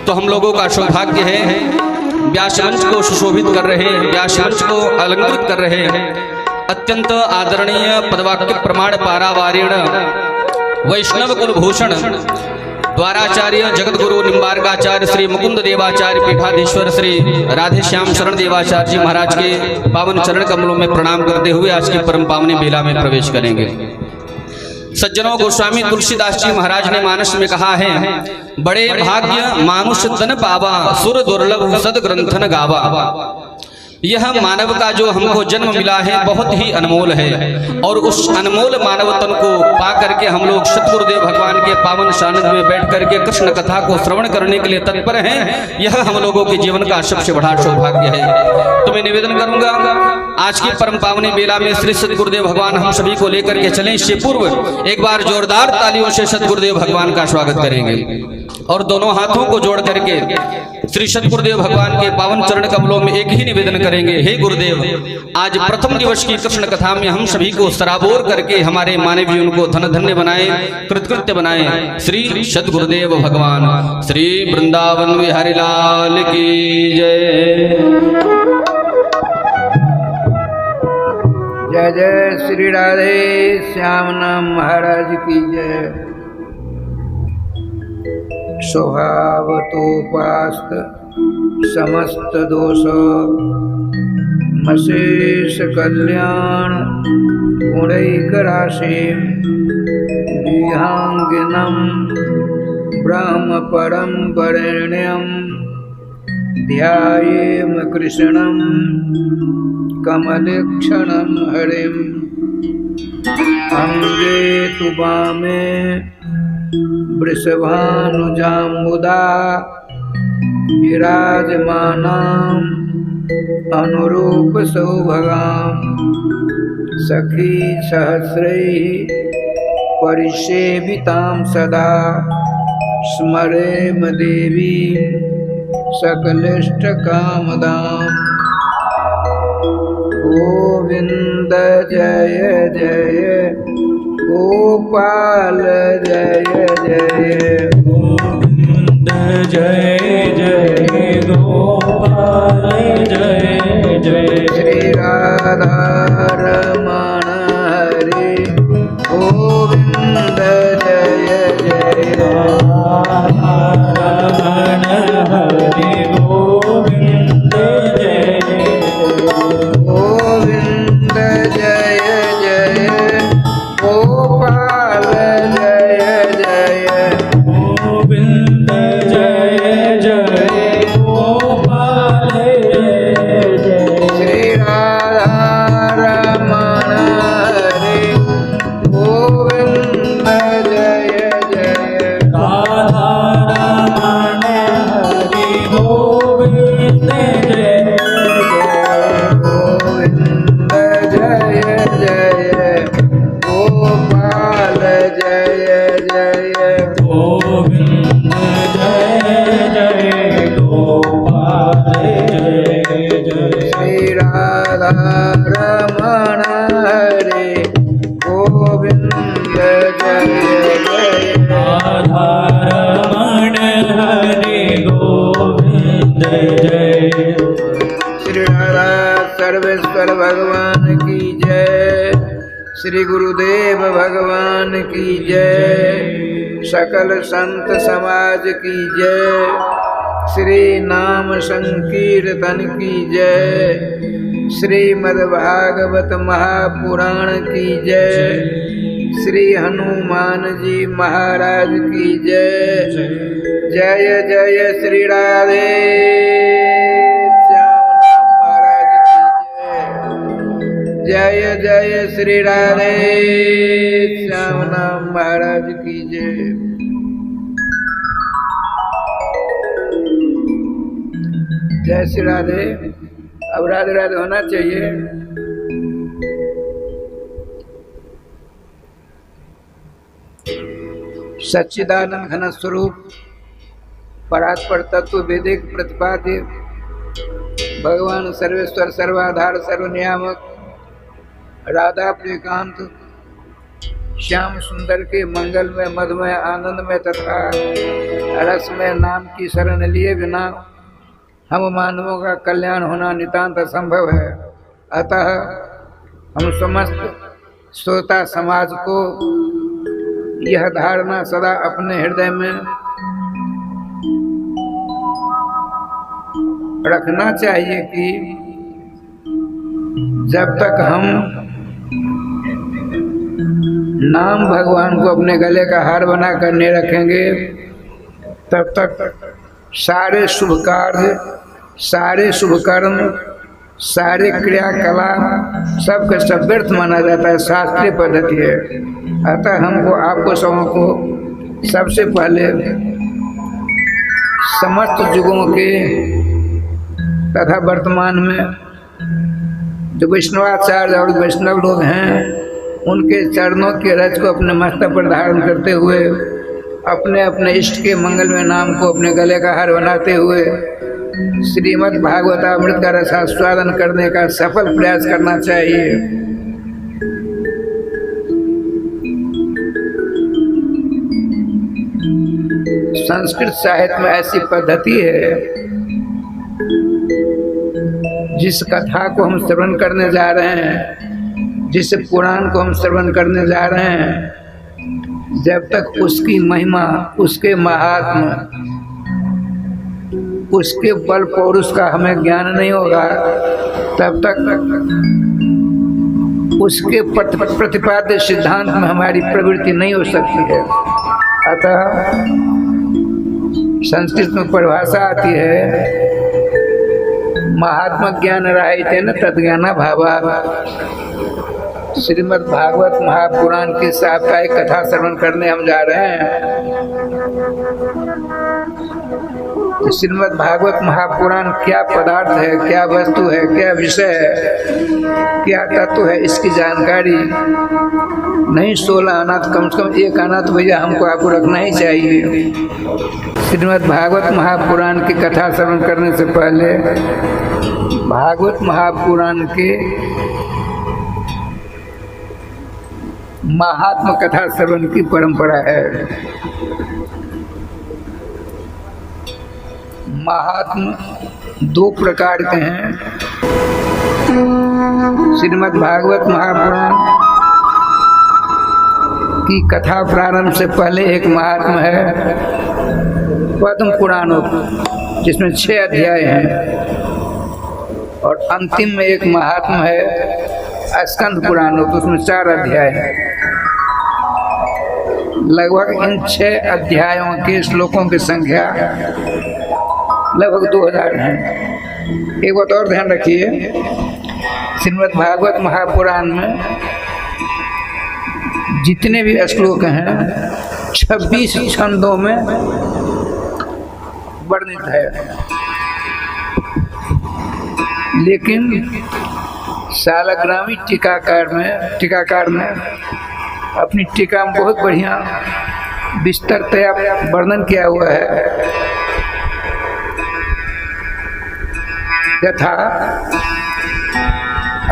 तो हम लोगों का सौभाग्य है व्यास मंच को सुशोभित कर रहे हैं, व्यास मंच को अलंकृत कर रहे हैं अत्यंत आदरणीय पदवाक्य प्रमाण पारावारेण वैष्णव कुलभूषण द्वाराचार्य जगत गुरु निम्बार्काचार्य श्री मुकुंद देवाचार्य पीठाधीश्वर श्री राधे श्याम शरण देवाचार्य जी महाराज के पावन चरण कमलों में प्रणाम करते हुए आज की परम पावनी बेला में प्रवेश करेंगे। सज्जनों, गोस्वामी तुलसीदास जी महाराज ने मानस में कहा है, बड़े भाग्य मानुष तन पावा सुर दुर्लभ सद ग्रंथन गावा। यह मानव का जो हमको जन्म मिला है बहुत ही अनमोल है और उस अनमोल मानव तन को पा करके हम लोग सतगुरुदेव भगवान के पावन सानिध्य में बैठ करके कृष्ण कथा को श्रवण करने के लिए तत्पर हैं। यह हम लोगों के जीवन का सबसे बड़ा सौभाग्य है। तो मैं निवेदन करूंगा आज की परम पावनी बेला में श्री सतगुरुदेव भगवान हम सभी को लेकर के चलें। इससे पूर्व एक बार जोरदार तालियों से सतगुरुदेव भगवान का स्वागत करेंगे और दोनों हाथों को जोड़ करके श्री सतगुरुदेव भगवान के पावन चरण कमलों में एक ही निवेदन करेंगे, हे गुरुदेव, आज प्रथम दिवस की कृष्ण कथा में हम सभी को सराबोर करके हमारे मानव जीवन को धन धन्य बनाए, कृतकृत्य बनाए। श्री सतगुरुदेव भगवान श्री वृंदावन बिहारी लाल की जय। जय जय श्री राधे श्याम नाम महाराज की जय। स्वभावतोपास्त समस्त दोष मशेष कल्याण गुणैक राशि विहांगिनम ब्रह्म परम वरेण्यम ध्यायेम कृष्णम कमलक्षणम हरिम अंगे तु वामे वृषभानुजाम्बुदा विराजमानां अनुरूप सौभगां सखी सहस्रैः परिसेवितां सदा स्मरेम देवीं सकलिष्टकामदां। गोविंद जय जय गोपाल जय जय गोविंद जय जय गोपाल जय जय। श्री राधा रमण हरे गोविंद जय जय राधा रमण हरे गोविंद जय गोविंद जय जय गोपाल जय जय गोविंद जय जय गोपाल जय जय। श्री राधा रमण हरे गोविंद जय जय राधा रमण हरे गोविंद जय गोविंद जय जय गोपाल जय जय गोविंद जय जय गोपाल जय जय। श्री राधा रमण हरे गोविंद जय जय राधा रमण हरे गोविंद जय। श्री राधा सर्वेश्वर भगवान की जय। श्री गुरुदेव भगवान की जय। सकल संत समाज की जय। श्री नाम संकीर्तन की जय। श्रीमद् भागवत महापुराण की जय। श्री हनुमान जी महाराज की जय। जय जय श्री राधे श्याम नाम महाराज की जय। जय जय श्री राधे श्याम नाम महाराज की जय। जय श्री राधे। अब राधे राधे होना चाहिए। सच्चिदानंद घन स्वरूप परात्पर तत्व वेदिक प्रतिपाद्य भगवान सर्वेश्वर सर्वाधार सर्वनियामक राधा प्रियकांत श्याम सुंदर के मंगल में मधुमय आनंद में तथा रस में नाम की शरण लिए बिना हम मानवों का कल्याण होना नितांत असंभव है। अतः हम समस्त श्रोता समाज को यह धारणा सदा अपने हृदय में रखना चाहिए कि जब तक हम नाम भगवान को अपने गले का हार बना कर नहीं रखेंगे, तब तक सारे शुभ कार्य, सारे शुभ कर्म, सारे क्रियाकलाप सब का सब व्यर्थ माना जाता है। शास्त्रीय पद्धति है। अतः हमको आपको सबों को सबसे पहले समस्त युगों के तथा वर्तमान में जो वैष्णवाचार्य और वैष्णव लोग हैं, उनके चरणों के रज को अपने मस्तक पर धारण करते हुए अपने अपने इष्ट के मंगलमय नाम को अपने गले का हार बनाते हुए श्रीमद् भागवतामृत का रसास्वादन करने का सफल प्रयास करना चाहिए। संस्कृत साहित्य में ऐसी पद्धति है, जिस कथा को हम श्रवण करने जा रहे हैं, जिस पुराण को हम श्रवण करने जा रहे हैं, जब तक उसकी महिमा, उसके महात्म, उसके बल पौरुष का हमें ज्ञान नहीं होगा, तब तक उसके प्रतिपाद्य सिद्धांत में हमारी प्रवृत्ति नहीं हो सकती है। अतः संस्कृत में परिभाषा आती है, महात्मा ज्ञान राहितेन तद्ज्ञाना भावा। श्रीमद् भागवत महापुराण की साप्ताहिक कथा श्रवण करने हम जा रहे हैं। तो श्रीमद् भागवत महापुराण क्या पदार्थ है, क्या वस्तु है, क्या विषय है, क्या तत्व है, इसकी जानकारी नहीं 16 आना तो कम से कम 1 आना तो भैया हमको आपको रखना ही चाहिए। श्रीमद् भागवत महापुराण की कथा श्रवण करने से पहले भागवत महापुराण के महात्म कथा श्रवण की परंपरा है। महात्म 2 प्रकार के हैं। श्रीमद् भागवत महापुराण की कथा प्रारंभ से पहले एक महात्म है पद्म पुराणों, जिसमें 6 अध्याय हैं, और अंतिम में एक महात्म है स्कंद पुराणों, तो उसमें 4 अध्याय हैं। लगभग इन 6 अध्यायों के श्लोकों की संख्या लगभग 2000 हैं। एक बात और ध्यान रखिए, श्रीमद् भागवत महापुराण में जितने भी श्लोक हैं 26 छंदों में वर्णित है, लेकिन सालग्रामी टीकाकार ने अपनी टीका में बहुत बढ़िया विस्तृतया वर्णन किया हुआ है। यथा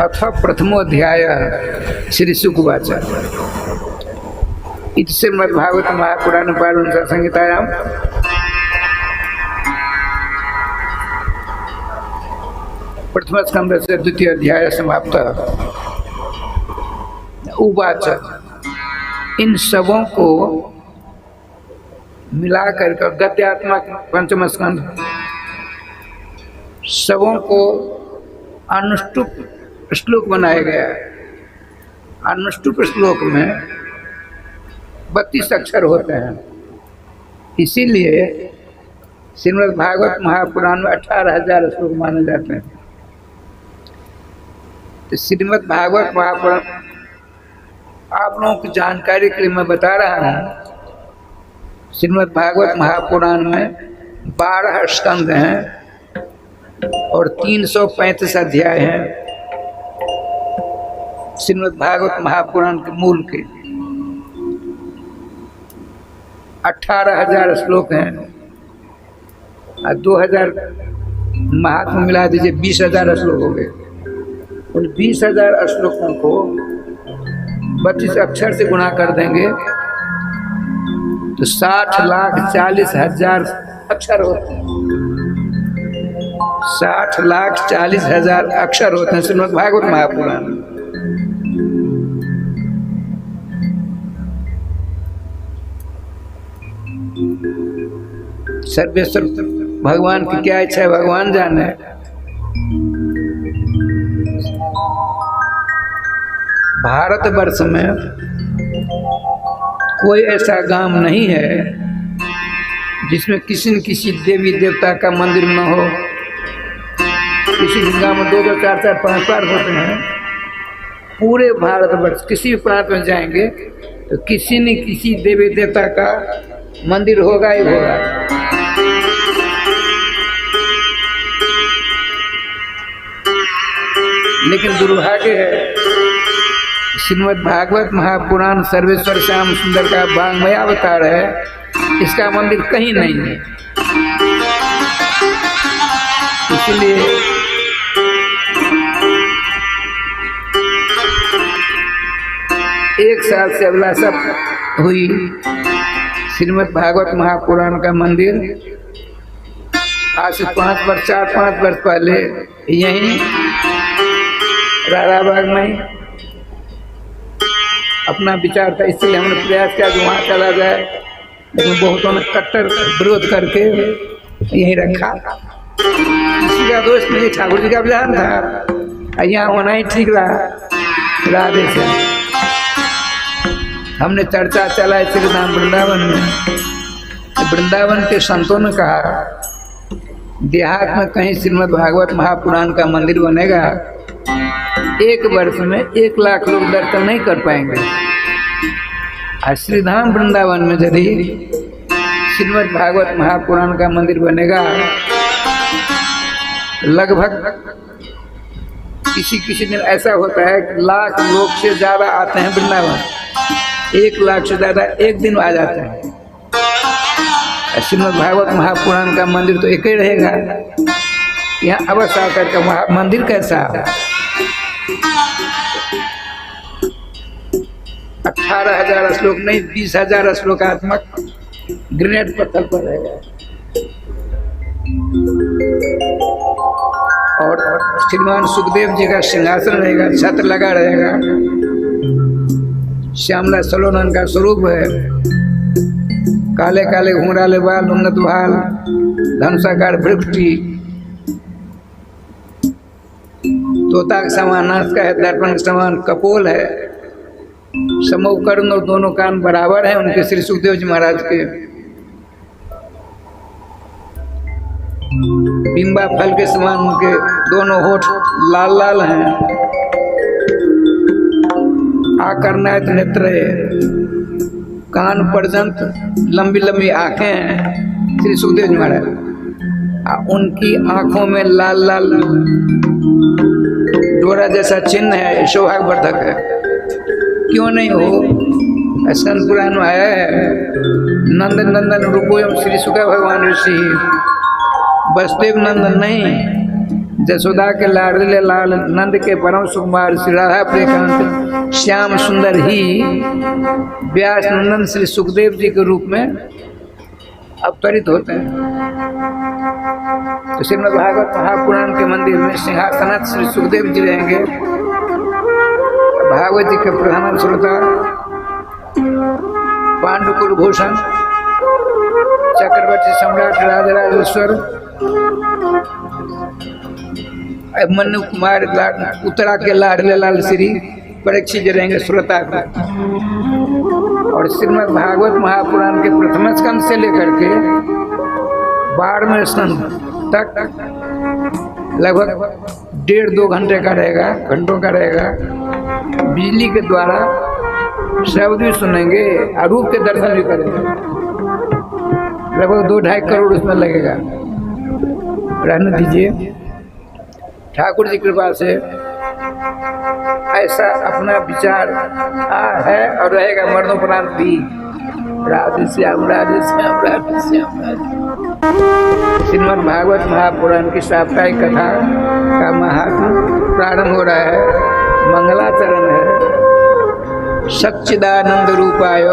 अथ प्रथमोऽध्याय श्री शुकवाच इति श्रीमद्भागवत महापुराण पारण संहितायां प्रथम स्कंद से 2य अध्याय समाप्त। उवाच, इन सबों को मिलाकर गद्यात्मक पंचम स्कंद सबों को अनुष्टुप श्लोक बनाया गया है। अनुष्टुप श्लोक में 32 अक्षर होते हैं, इसीलिए श्रीमद् भागवत महापुराण में 18,000 श्लोक माने जाते हैं। तो श्रीमद् भागवत महापुराण आप लोगों की जानकारी के लिए मैं बता रहा हूँ। श्रीमद् भागवत महापुराण में 12 स्कंद हैं और 335 अध्याय हैं। श्रीमद् भागवत महापुराण के मूल के 18,000 श्लोक हैं और 2000 महात्मा मिला दीजिए 20,000 श्लोक हो गए। उन 20,000 श्लोकों को 32 अक्षर से गुणा कर देंगे तो 60,40,000 अक्षर होते हैं। 60,40,000 अक्षर होते हैं श्रीमद् भागवत महापुराण। सर्वेश्वर भगवान की क्या इच्छा है भगवान जाने। भारतवर्ष में कोई ऐसा गांव नहीं है जिसमें किसी न किसी देवी देवता का मंदिर न हो। किसी गांव में 2-2, 4-4, 5-5 होते हैं। पूरे भारतवर्ष किसी भी प्रांत में जाएंगे तो किसी न किसी देवी देवता का मंदिर होगा ही होगा। लेकिन दुर्भाग्य है श्रीमद् भागवत महापुराण सर्वेश्वर श्याम सुंदर का वांग्मय अवतार है, इसका मंदिर कहीं नहीं है। इसलिए एक साल से अभिलाषा हुई श्रीमद् भागवत महापुराण का मंदिर आज से 4-5 वर्ष पहले यहीं राधाबाग में अपना विचार था, इसलिए हमने प्रयास किया कि वहाँ चला जाए, लेकिन बहुतों ने कट्टर विरोध करके यहीं रखा। किसी का दोस्त नहीं, ठाकुर जी का विधान था, यहाँ होना ही ठीक रहा। राधे से हमने चर्चा चलाई श्री राम वृंदावन में। वृंदावन के संतों ने कहा देहात में कहीं श्रीमद् भागवत महापुराण का मंदिर बनेगा, 1 वर्ष में 1 लाख लोग दर्शन नहीं कर पाएंगे। और श्रीधाम वृंदावन में यदि श्रीमद् भागवत महापुराण का मंदिर बनेगा, लगभग किसी दिन ऐसा होता है कि 1 लाख लोग से ज़्यादा आते हैं वृंदावन। 1 लाख से ज़्यादा एक दिन आ जाते हैं। श्रीमद् भागवत महापुराण का मंदिर तो एक ही रहेगा। यहाँ अवश्य आकर का मंदिर कैसा 18,000 श्लोक नहीं 20,000 श्लोकात्मक ग्रेनेड पत्थर पर रहेगा। और श्रीमान सुखदेव जी का सिंहासन रहेगा, छत्र लगा रहेगा। श्यामला सलोनन का स्वरूप है, काले काले घुंघराले बाल, उन्नत भाल, धनुषाकार भृगुटी, तोता के समान नाक का है, दर्पण के समान कपोल है, समूह कर्ण और दोनों कान बराबर हैं उनके श्री सुखदेव जी महाराज के। बिंबा फल के समान उनके दोनों होठ लाल लाल हैं। आकर्णित नेत्र, कान पर्यंत लंबी लंबी आंखें हैं श्री सुखदेव जी महाराज। उनकी आंखों में लाल लाल डोरा जैसा चिन्ह है, सौभाग्यवर्धक है। क्यों नहीं हो, स्कंद पुराण में आया है, नंदन नंदन रूपोयम श्री सुख भगवान ऋषि। वसुदेव नंदन नहीं, जसोदा के लाडले लाल नंद के परम सुकुमार श्री राधा प्रियकांत श्याम सुंदर ही व्यास नंदन श्री सुखदेव जी के रूप में अवतरित होते हैं। तो श्रीमद् भागवत महापुराण के मंदिर में सिंहासनाथ श्री सुखदेव जी रहेंगे। भागवत जी के प्रधान श्रोता पांडुकुल भूषण चक्रवर्ती सम्राट राजराजेश्वर मनु कुमार उत्तरा के लाडले लाल श्री परीक्षित जी रहेंगे श्रोता को। और श्रीमद् भागवत महापुराण के प्रथम स्कंद से लेकर के 12वें स्कंद तक लगभग 1.5-2 घंटे का रहेगा, घंटों का रहेगा। बिजली के द्वारा शब्द भी सुनेंगे और रूप के दर्शन भी करेंगे। लगभग 2-2.5 करोड़ उसमें लगेगा। रहने दीजिए, ठाकुर जी कृपा से ऐसा अपना विचार है और रहेगा मरणोपरांत भी। राधे श्याम राधे श्याम राधे श्याम राधे। श्रीमद् भागवत महापुराण की साप्ताहिक कथा का महात्म प्रारंभ हो रहा है। मंगलाचरण है। सच्चिदानंद रूपाय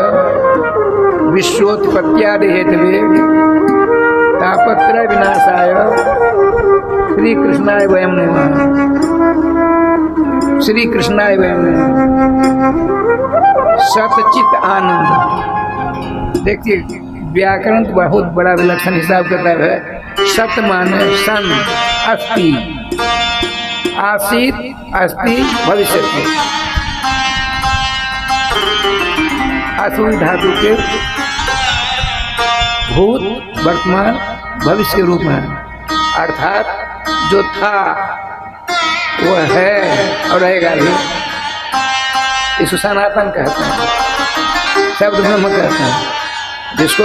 विश्वोत्पत्त्यादि हेतवे तापत्रय विनाशाय श्री कृष्णाय वयम नमः। श्री कृष्णाय वयम नमः। सतचित आनंद। देखिए व्याकरण बहुत बड़ा विलक्षण हिसाब करता है। सत माने सन, अस्ति, आसीत, अस्ति, भविष्य। असुर धातु के भूत, वर्तमान, भविष्य के रूप में, अर्थात जो था वो है और रहेगा भी। इसको सनातन कहते हैं, शब्द ब्रह्म कहते हैं, जिसको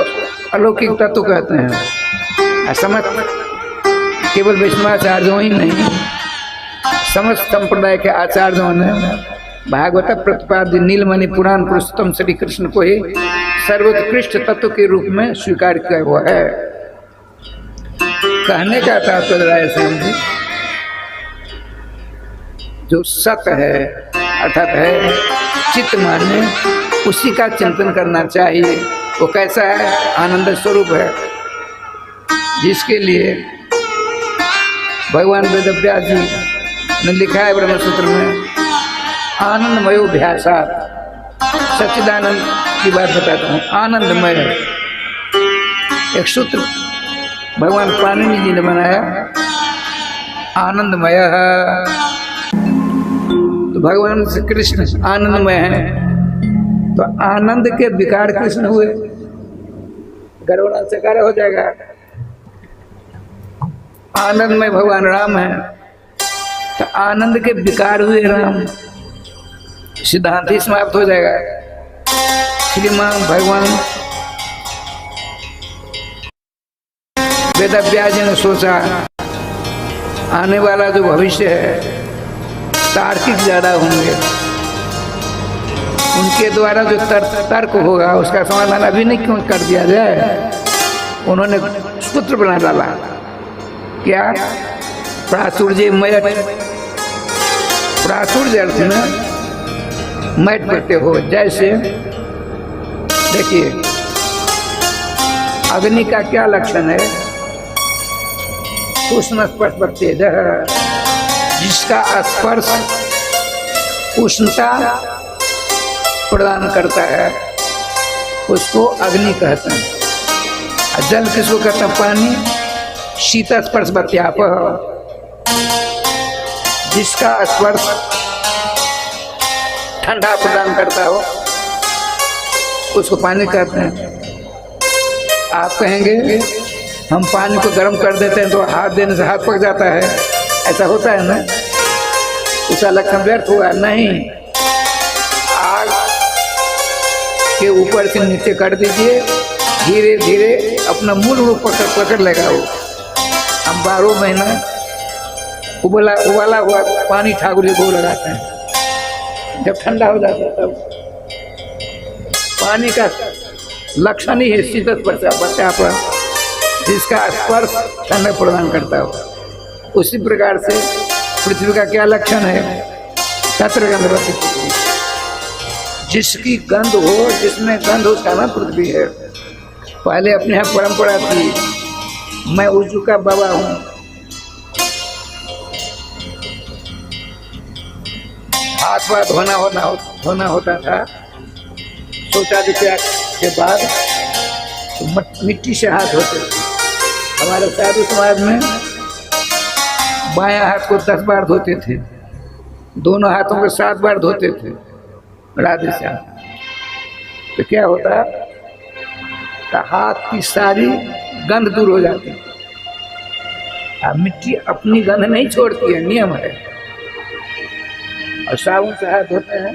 अलौकिक तत्व कहते हैं। समस्त केवल वैष्णवाचार्यों ही नहीं, समस्त संप्रदाय के आचार्यों ने भागवत प्रतिपाद्य नीलमणि पुराण पुरुषोत्तम श्री कृष्ण को ही सर्वोत्कृष्ट तत्व के रूप में स्वीकार किया हुआ है। कहने का तात्पर्य राय श्याम जी, जो सत है अर्थात है चित्त माने उसी का चिंतन करना चाहिए। वो कैसा है? आनंद स्वरूप है, जिसके लिए भगवान वेदव्यास जी ने लिखा है ब्रह्मसूत्र में, आनंदमयो भ्यासात। सच्चिदानंद की बात बताता हूँ। आनंदमय एक सूत्र भगवान पाणिनि जी ने बनाया, आनंदमय। तो भगवान श्री कृष्ण आनंदमय है, तो आनंद के विकार कृष्ण हुए, गर्वणांश से कार्य हो जाएगा। आनंदमय भगवान राम है, तो आनंद के विकार हुए राम, सिद्धांत ही समाप्त हो जाएगा। श्रीमान भगवान वेदव्यास जी ने सोचा आने वाला जो भविष्य है तार्किक ज्यादा होंगे, उनके द्वारा जो तर्क होगा उसका समाधान अभी नहीं क्यों कर दिया जाए। उन्होंने सूत्र बना डाला, क्या? प्राचुर्य मयट। प्राचुर्य अर्थ में मैट करते हो। जैसे देखिए अग्नि का क्या लक्षण है? उष्ण स्पर्श तेज, जिसका स्पर्श उष्णता प्रदान करता है उसको अग्नि कहते हैं। जल किसको कहते हैं? पानी। शीत स्पर्श बत्याप, जिसका स्पर्श ठंडा प्रदान करता हो उसको पानी कहते हैं। आप कहेंगे हम पानी को गर्म कर देते हैं तो हाथ देने से हाथ पक जाता है, ऐसा होता है ना? उसका लक्षण व्यर्थ हुआ नहीं। आग के ऊपर से नीचे कर दीजिए, धीरे धीरे अपना मूल रूप पकड़ लेगा वो। हम 12 महीना उबाला हुआ पानी ठाकुर जी को लगाते हैं, जब ठंडा हो जाता है तब पानी का लक्षण ही है शीत स्पर्श, जिसका स्पर्श ठंडा प्रदान करता हो। उसी प्रकार से पृथ्वी का क्या लक्षण है? तत्र गंधवती पृथ्वी, जिसकी गंध हो, जिसमें गंध हो उसका नाम पृथ्वी है। पहले अपने यहाँ परंपरा थी, मैं उर्जू का बाबा हूँ, हाथ पाथ धोना होता था। शौचालय के बाद मिट्टी से हाथ धोते थे। हमारे साधु समाज में बायां हाथ को 10 बार धोते थे, दोनों हाथों को 7 बार धोते थे। राधे श्याम। तो क्या होता? तो हाथ की सारी गंध दूर हो जाती। अब मिट्टी अपनी गंध नहीं छोड़ती है, नियम है। और साबुन से हाथ धोते हैं,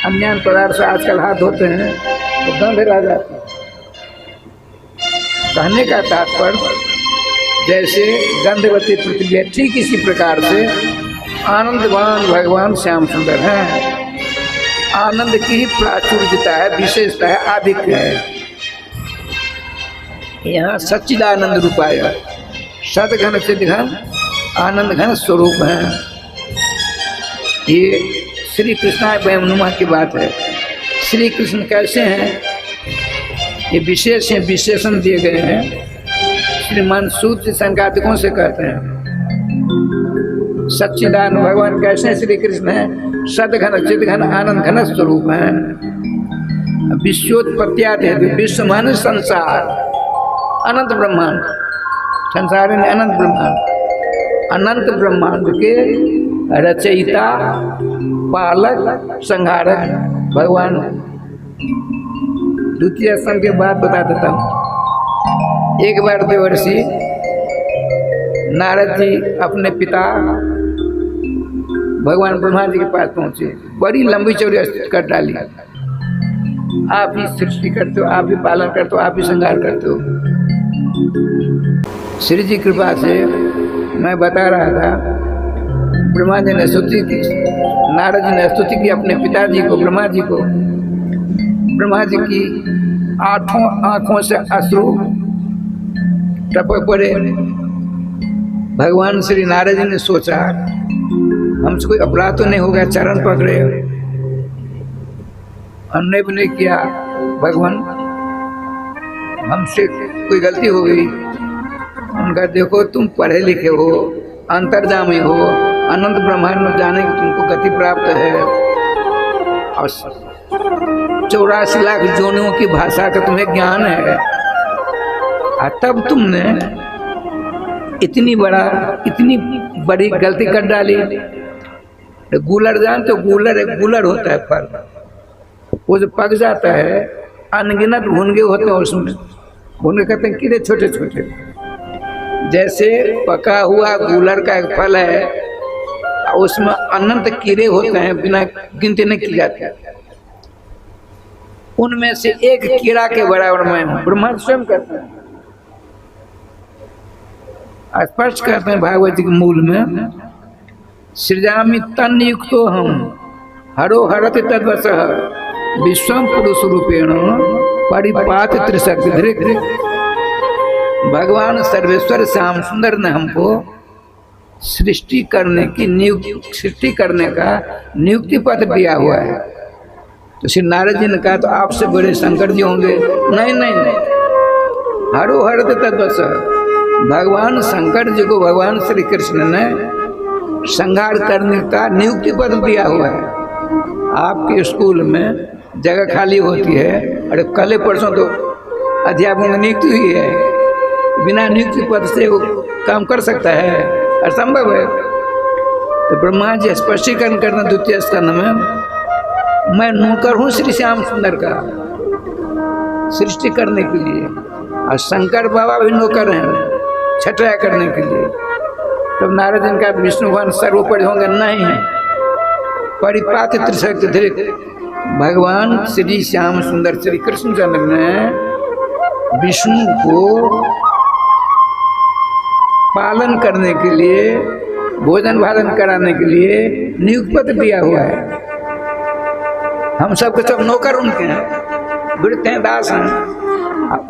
अन्य पदार्थ से आजकल हाथ धोते हैं तो गंध रह जाती है। कहने का तात्पर्य जैसे गंधवती पृथ्वी है, ठीक इसी प्रकार से आनंदवान भगवान श्याम सुंदर हैं। आनंद की ही प्राचुर्यता है, विशेषता है, आधिक्य है। यहाँ सच्चिदानंद रूपाय, सदघन सिद्धघन आनंद घन स्वरूप है। ये श्री कृष्णा वयनुमा की बात है। श्री कृष्ण कैसे हैं, ये विशेष हैं, विशेषण दिए गए हैं। श्रीमान सूत्र संघातकों से कहते हैं सच्चिदानंद भगवान कैसे हैं? श्री कृष्ण है सदघन चिदघन आनंद घन स्वरूप है। विश्वोत्पत्त्यादि विश्व मान संसार, अनंत ब्रह्मांड, संसार में अनंत ब्रह्मांड, अनंत ब्रह्मांड के रचयिता, पालक, संहारक भगवान। द्वितीय स्तंभ के बाद बता देता हूँ। एक बार देवर्षि नारद जी अपने पिता भगवान ब्रह्मा जी के पास पहुंचे। बड़ी लंबी चौड़ी स्तुति कर डाली, आप ही सृष्टि करते हो, आप ही पालन करते हो, आप ही संहार करते हो। श्री जी कृपा से मैं बता रहा था, ब्रह्मा जी ने स्तुति की, नारद जी ने स्तुति की अपने पिताजी को, ब्रह्मा जी को। ब्रह्मा जी की आंखों से अश्रु टपक पड़े। भगवान श्री नारद जी ने सोचा हमसे कोई अपराध तो नहीं हो गया, चरण पकड़े, अन्य भी नहीं किया, भगवान हमसे कोई गलती हो गई। उनका देखो तुम पढ़े लिखे हो, अंतर्जामी हो, अनंत ब्रह्मांड में जाने की तुमको गति प्राप्त है, और 84 लाख जोनियों की भाषा का तुम्हें ज्ञान है, तब तुमने इतनी बड़ी गलती कर डाली। गूलर जान तो गूलर एक गूलर होता है, फल वो जो पक जाता है, अनगिनत भुनगे होते हैं उसमें, भुनगे कहते हैं कीड़े छोटे छोटे। जैसे पका हुआ गूलर का एक फल है, उसमें अनंत कीड़े होते हैं, बिना गिनती नहीं की जाती। उनमें से एक कीड़ा के बराबर मैं हूँ, ब्रह्मा स्वयं करते हैं, स्पष्ट करते हैं भागवत जी के मूल में, सृजामि तन्युक्तो हम हरो हरति तद्वसः विश्वम पुरुष रूपेण परिपात त्रिशक्ति धृक। भगवान सर्वेश्वर श्याम सुंदर ने हमको सृष्टि करने का नियुक्ति पत्र दिया हुआ है। तो श्री नारद जी ने कहा तो आपसे बड़े शंकर जी होंगे? नहीं नहीं नहीं, हरो हरति तद्वसः, भगवान शंकर जी को भगवान श्री कृष्ण ने संहार करने का नियुक्ति पत्र दिया हुआ है। आपके स्कूल में जगह खाली होती है, अरे कल परसों तो अध्यापकों में नियुक्ति हुई है, बिना नियुक्ति पत्र से वो काम कर सकता है? असंभव है। तो ब्रह्मा जी स्पष्टीकरण करना द्वितीय स्कंद में, मैं नौकर हूँ श्री श्याम सुंदर का सृष्टि करने के लिए, और शंकर बाबा भी नौकर हैं छठया करने के लिए। तब नारद जी का विष्णु भगवान सर्वोपरि होंगे? नहीं है, परिपात त्रिशक्ति धृक। भगवान श्री श्याम सुंदर श्री कृष्णचंद्र ने विष्णु को पालन करने के लिए, भोजन भाजन कराने के लिए नियुक्ति पत्र दिया हुआ है। हम सब के सब नौकर उनके हैं, वृत्त हैं, दास हैं।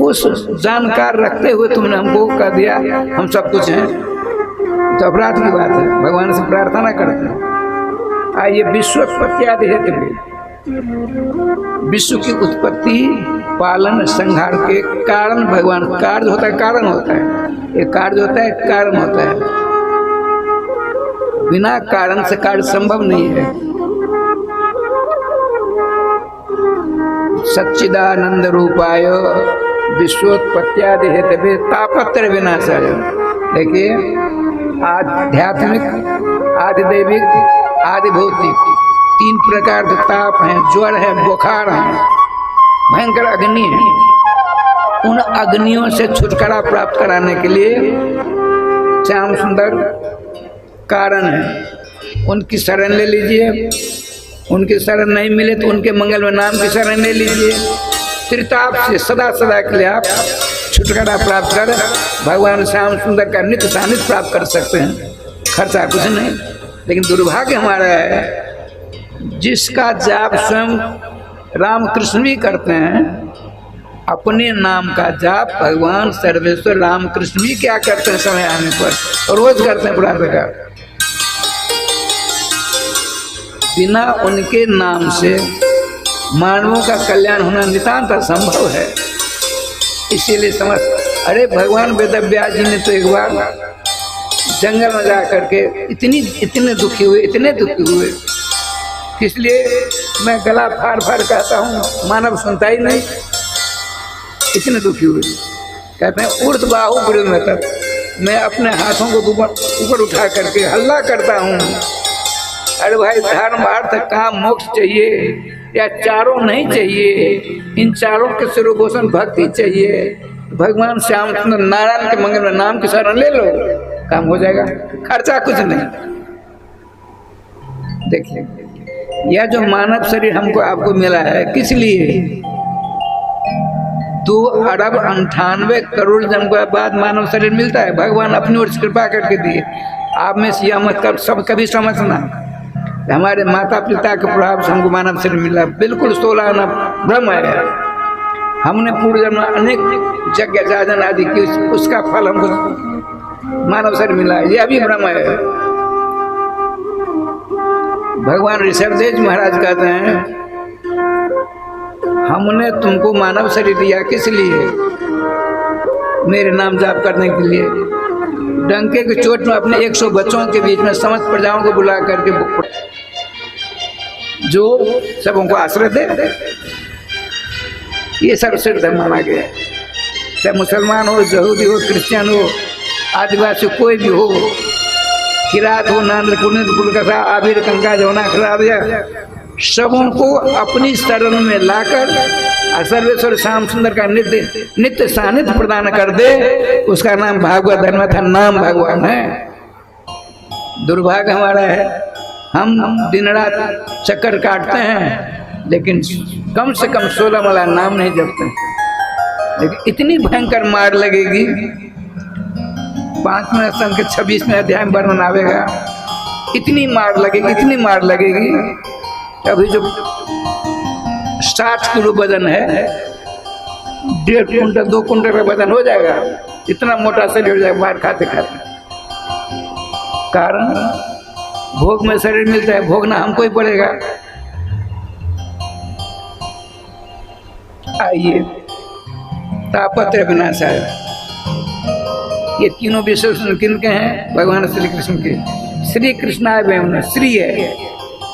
उस जानकार रखते हुए तुमने हमको कह दिया हम सब कुछ हैं, तो अपराध की बात है। भगवान से प्रार्थना करते हैं। आइए विश्वोत्पत्ति आदि हेतु भी, विश्व की उत्पत्ति, पालन, संहार के कारण भगवान। कार्य होता है, कारण होता है, एक कार्य होता है, कारण होता है। बिना कारण से कार्य संभव नहीं है। सच्चिदानंद रूपाय विश्वोत्पत्त्यादि हेतवे तापत्र विनाशाय। देखिए, आध्यात्मिक, आदिदैविक, आदि भौतिक, 3 प्रकार के ताप हैं, ज्वर है, बुखार है, भयंकर अग्नि है। उन अग्नियों से छुटकारा प्राप्त कराने के लिए श्याम सुंदर कारण है। उनकी शरण ले लीजिए, उनकी शरण नहीं मिले तो उनके मंगल में नाम की शरण ले लीजिए। त्रिताप से सदा सदा के लिए आप छुटकारा प्राप्त कर भगवान श्याम सुंदर का नित्य सानिध्य प्राप्त कर सकते हैं। खर्चा कुछ नहीं। लेकिन दुर्भाग्य हमारा है, जिसका जाप स्वयं रामकृष्ण भी करते हैं, अपने नाम का जाप भगवान सर्वेश्वर रामकृष्ण भी क्या करते हैं समय आने पर, रोज करते हैं प्रातः। बिना उनके नाम से मानवों का कल्याण होना नितांत असंभव है। इसीलिए समझ, अरे भगवान वेदव्यास जी ने तो एक बार जंगल में जा करके इतने दुखी हुए, इसलिए मैं गला फाड़ कहता हूँ, मानव सुनता ही नहीं, इतने दुखी हुए। कहते हैं ऊर्ध्व बाहु बृहद में तक, मैं अपने हाथों को ऊपर उठा करके हल्ला करता हूँ, अरे भाई धर्म अर्थ काम मोक्ष चाहिए या चारों नहीं चाहिए, इन चारों के सिरोपोषण भक्ति चाहिए। भगवान श्याम सुंदर नारायण के मंगल में नाम की शरण ले लो, काम हो जाएगा, खर्चा कुछ नहीं। देखिए यह जो मानव शरीर हमको आपको मिला है किस लिए? 2 अरब 98 करोड़ जन्म के बाद मानव शरीर मिलता है। भगवान अपनी ओर से कृपा करके दिए। आप में से यह मत कर सब कभी समझना, हमारे माता पिता के प्रभाव से हमको मानव शरीर मिला, बिल्कुल 16 आना भ्रम है। हमने पूर्व जन्म अनेक यज्ञ साधन आदि की, उसका फल हमको मानव शरीर मिला, यह भी भ्रम है। भगवान ऋषभदेव महाराज कहते हैं हमने तुमको मानव शरीर दिया किस लिए? मेरे नाम जाप करने के लिए। डंके की चोट में अपने 100 बच्चों के बीच में समस्त प्रजाओं को बुला करके जो सबों को आश्रय दे, ये सब सिद्ध माना गया। चाहे मुसलमान हो, यहूदी हो, क्रिश्चियन हो, आदिवासी कोई भी हो, किरात हो, नांद कुल का आबिर कंका जौना खराब, सबों को अपनी शरण में लाकर सर्वेश्वर श्याम सुंदर का नित्य सानिध्य प्रदान कर दे, उसका नाम भागवत धर्म था, नाम भगवान है। दुर्भाग्य हमारा है, हम दिन रात चक्कर काटते हैं लेकिन कम से कम 16 वाला नाम नहीं जपते। लेकिन इतनी भयंकर मार लगेगी, 5वें स्तंभ के 26वें अध्याय में वर्णन आवेगा, इतनी मार लगेगी। अभी जो 60 किलो वजन है, 1.5 कुंटल 2 कुंटल का वजन हो जाएगा, इतना मोटा शरीर हो जाएगा मार खाते खाते। कारण भोग में शरीर मिलता है, भोगना हमको ही पड़ेगा। आइए तापत्र विनाशाय, ये तीनों विशेषण किनके हैं? भगवान श्री कृष्ण के। श्री कृष्णाय वयम, श्री है,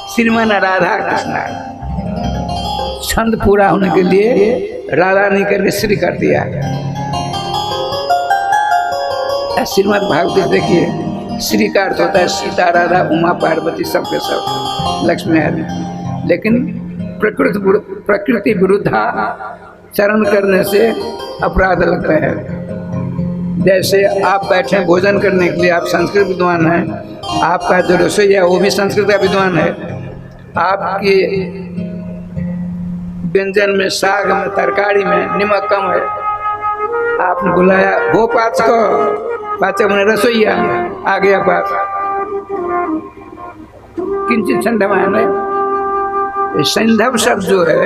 श्रीमान राधा कृष्ण। छंद पूरा होने के लिए राधा नहीं करके श्री कर दिया। श्रीमद् भागवत देखिए, श्री का अर्थ होता है सीता, राधा, उमा, पार्वती, सबके सब, लक्ष्मी आदि। लेकिन प्रकृति विरुद्धाचरण करने से अपराध लगता है। जैसे आप बैठे भोजन करने के लिए, आप संस्कृत विद्वान हैं, आपका जो रसोई है वो भी संस्कृत का विद्वान है, आपके व्यंजन में, साग में, तरकारी में नमक कम है, आपने बुलाया वो पाँच को, पाँच मैंने रसोईया आ गया पास, किंचित संधमान है। संधव शब्द जो है,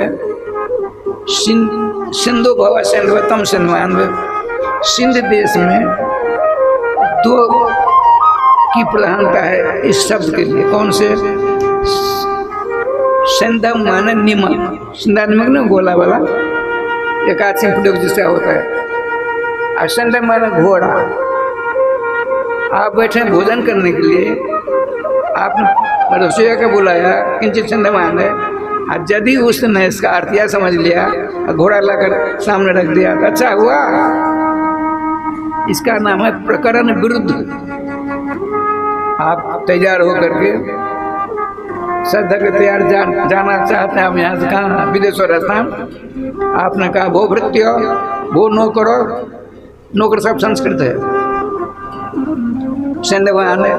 सिंधु भव सिंधुतम सिंधवान, सिंध देश में 2 की प्रधानता है इस शब्द के लिए। कौन से? सिंधव माने निमक, सिंधा निमक ना गोला वाला, एकादशी प्रयोग जिसका होता है, और सिंधव माने घोड़ा। आप बैठे भोजन करने के लिए, आपने रसोईया का बुलाया, किंचित संधमान है, और यदि उसने इसका अर्थ यह समझ लिया, घोड़ा लाकर सामने रख दिया तो अच्छा हुआ, इसका नाम है प्रकरण विरुद्ध। आप तैयार होकर के श्रद्धा के तैयार जाना चाहते हैं, आप यहाँ से कहाँ? विदेश्वर स्थान। आपने कहा भो भृत्य, भो नौकरो, नौकर सब संस्कृत है। सिंधव ने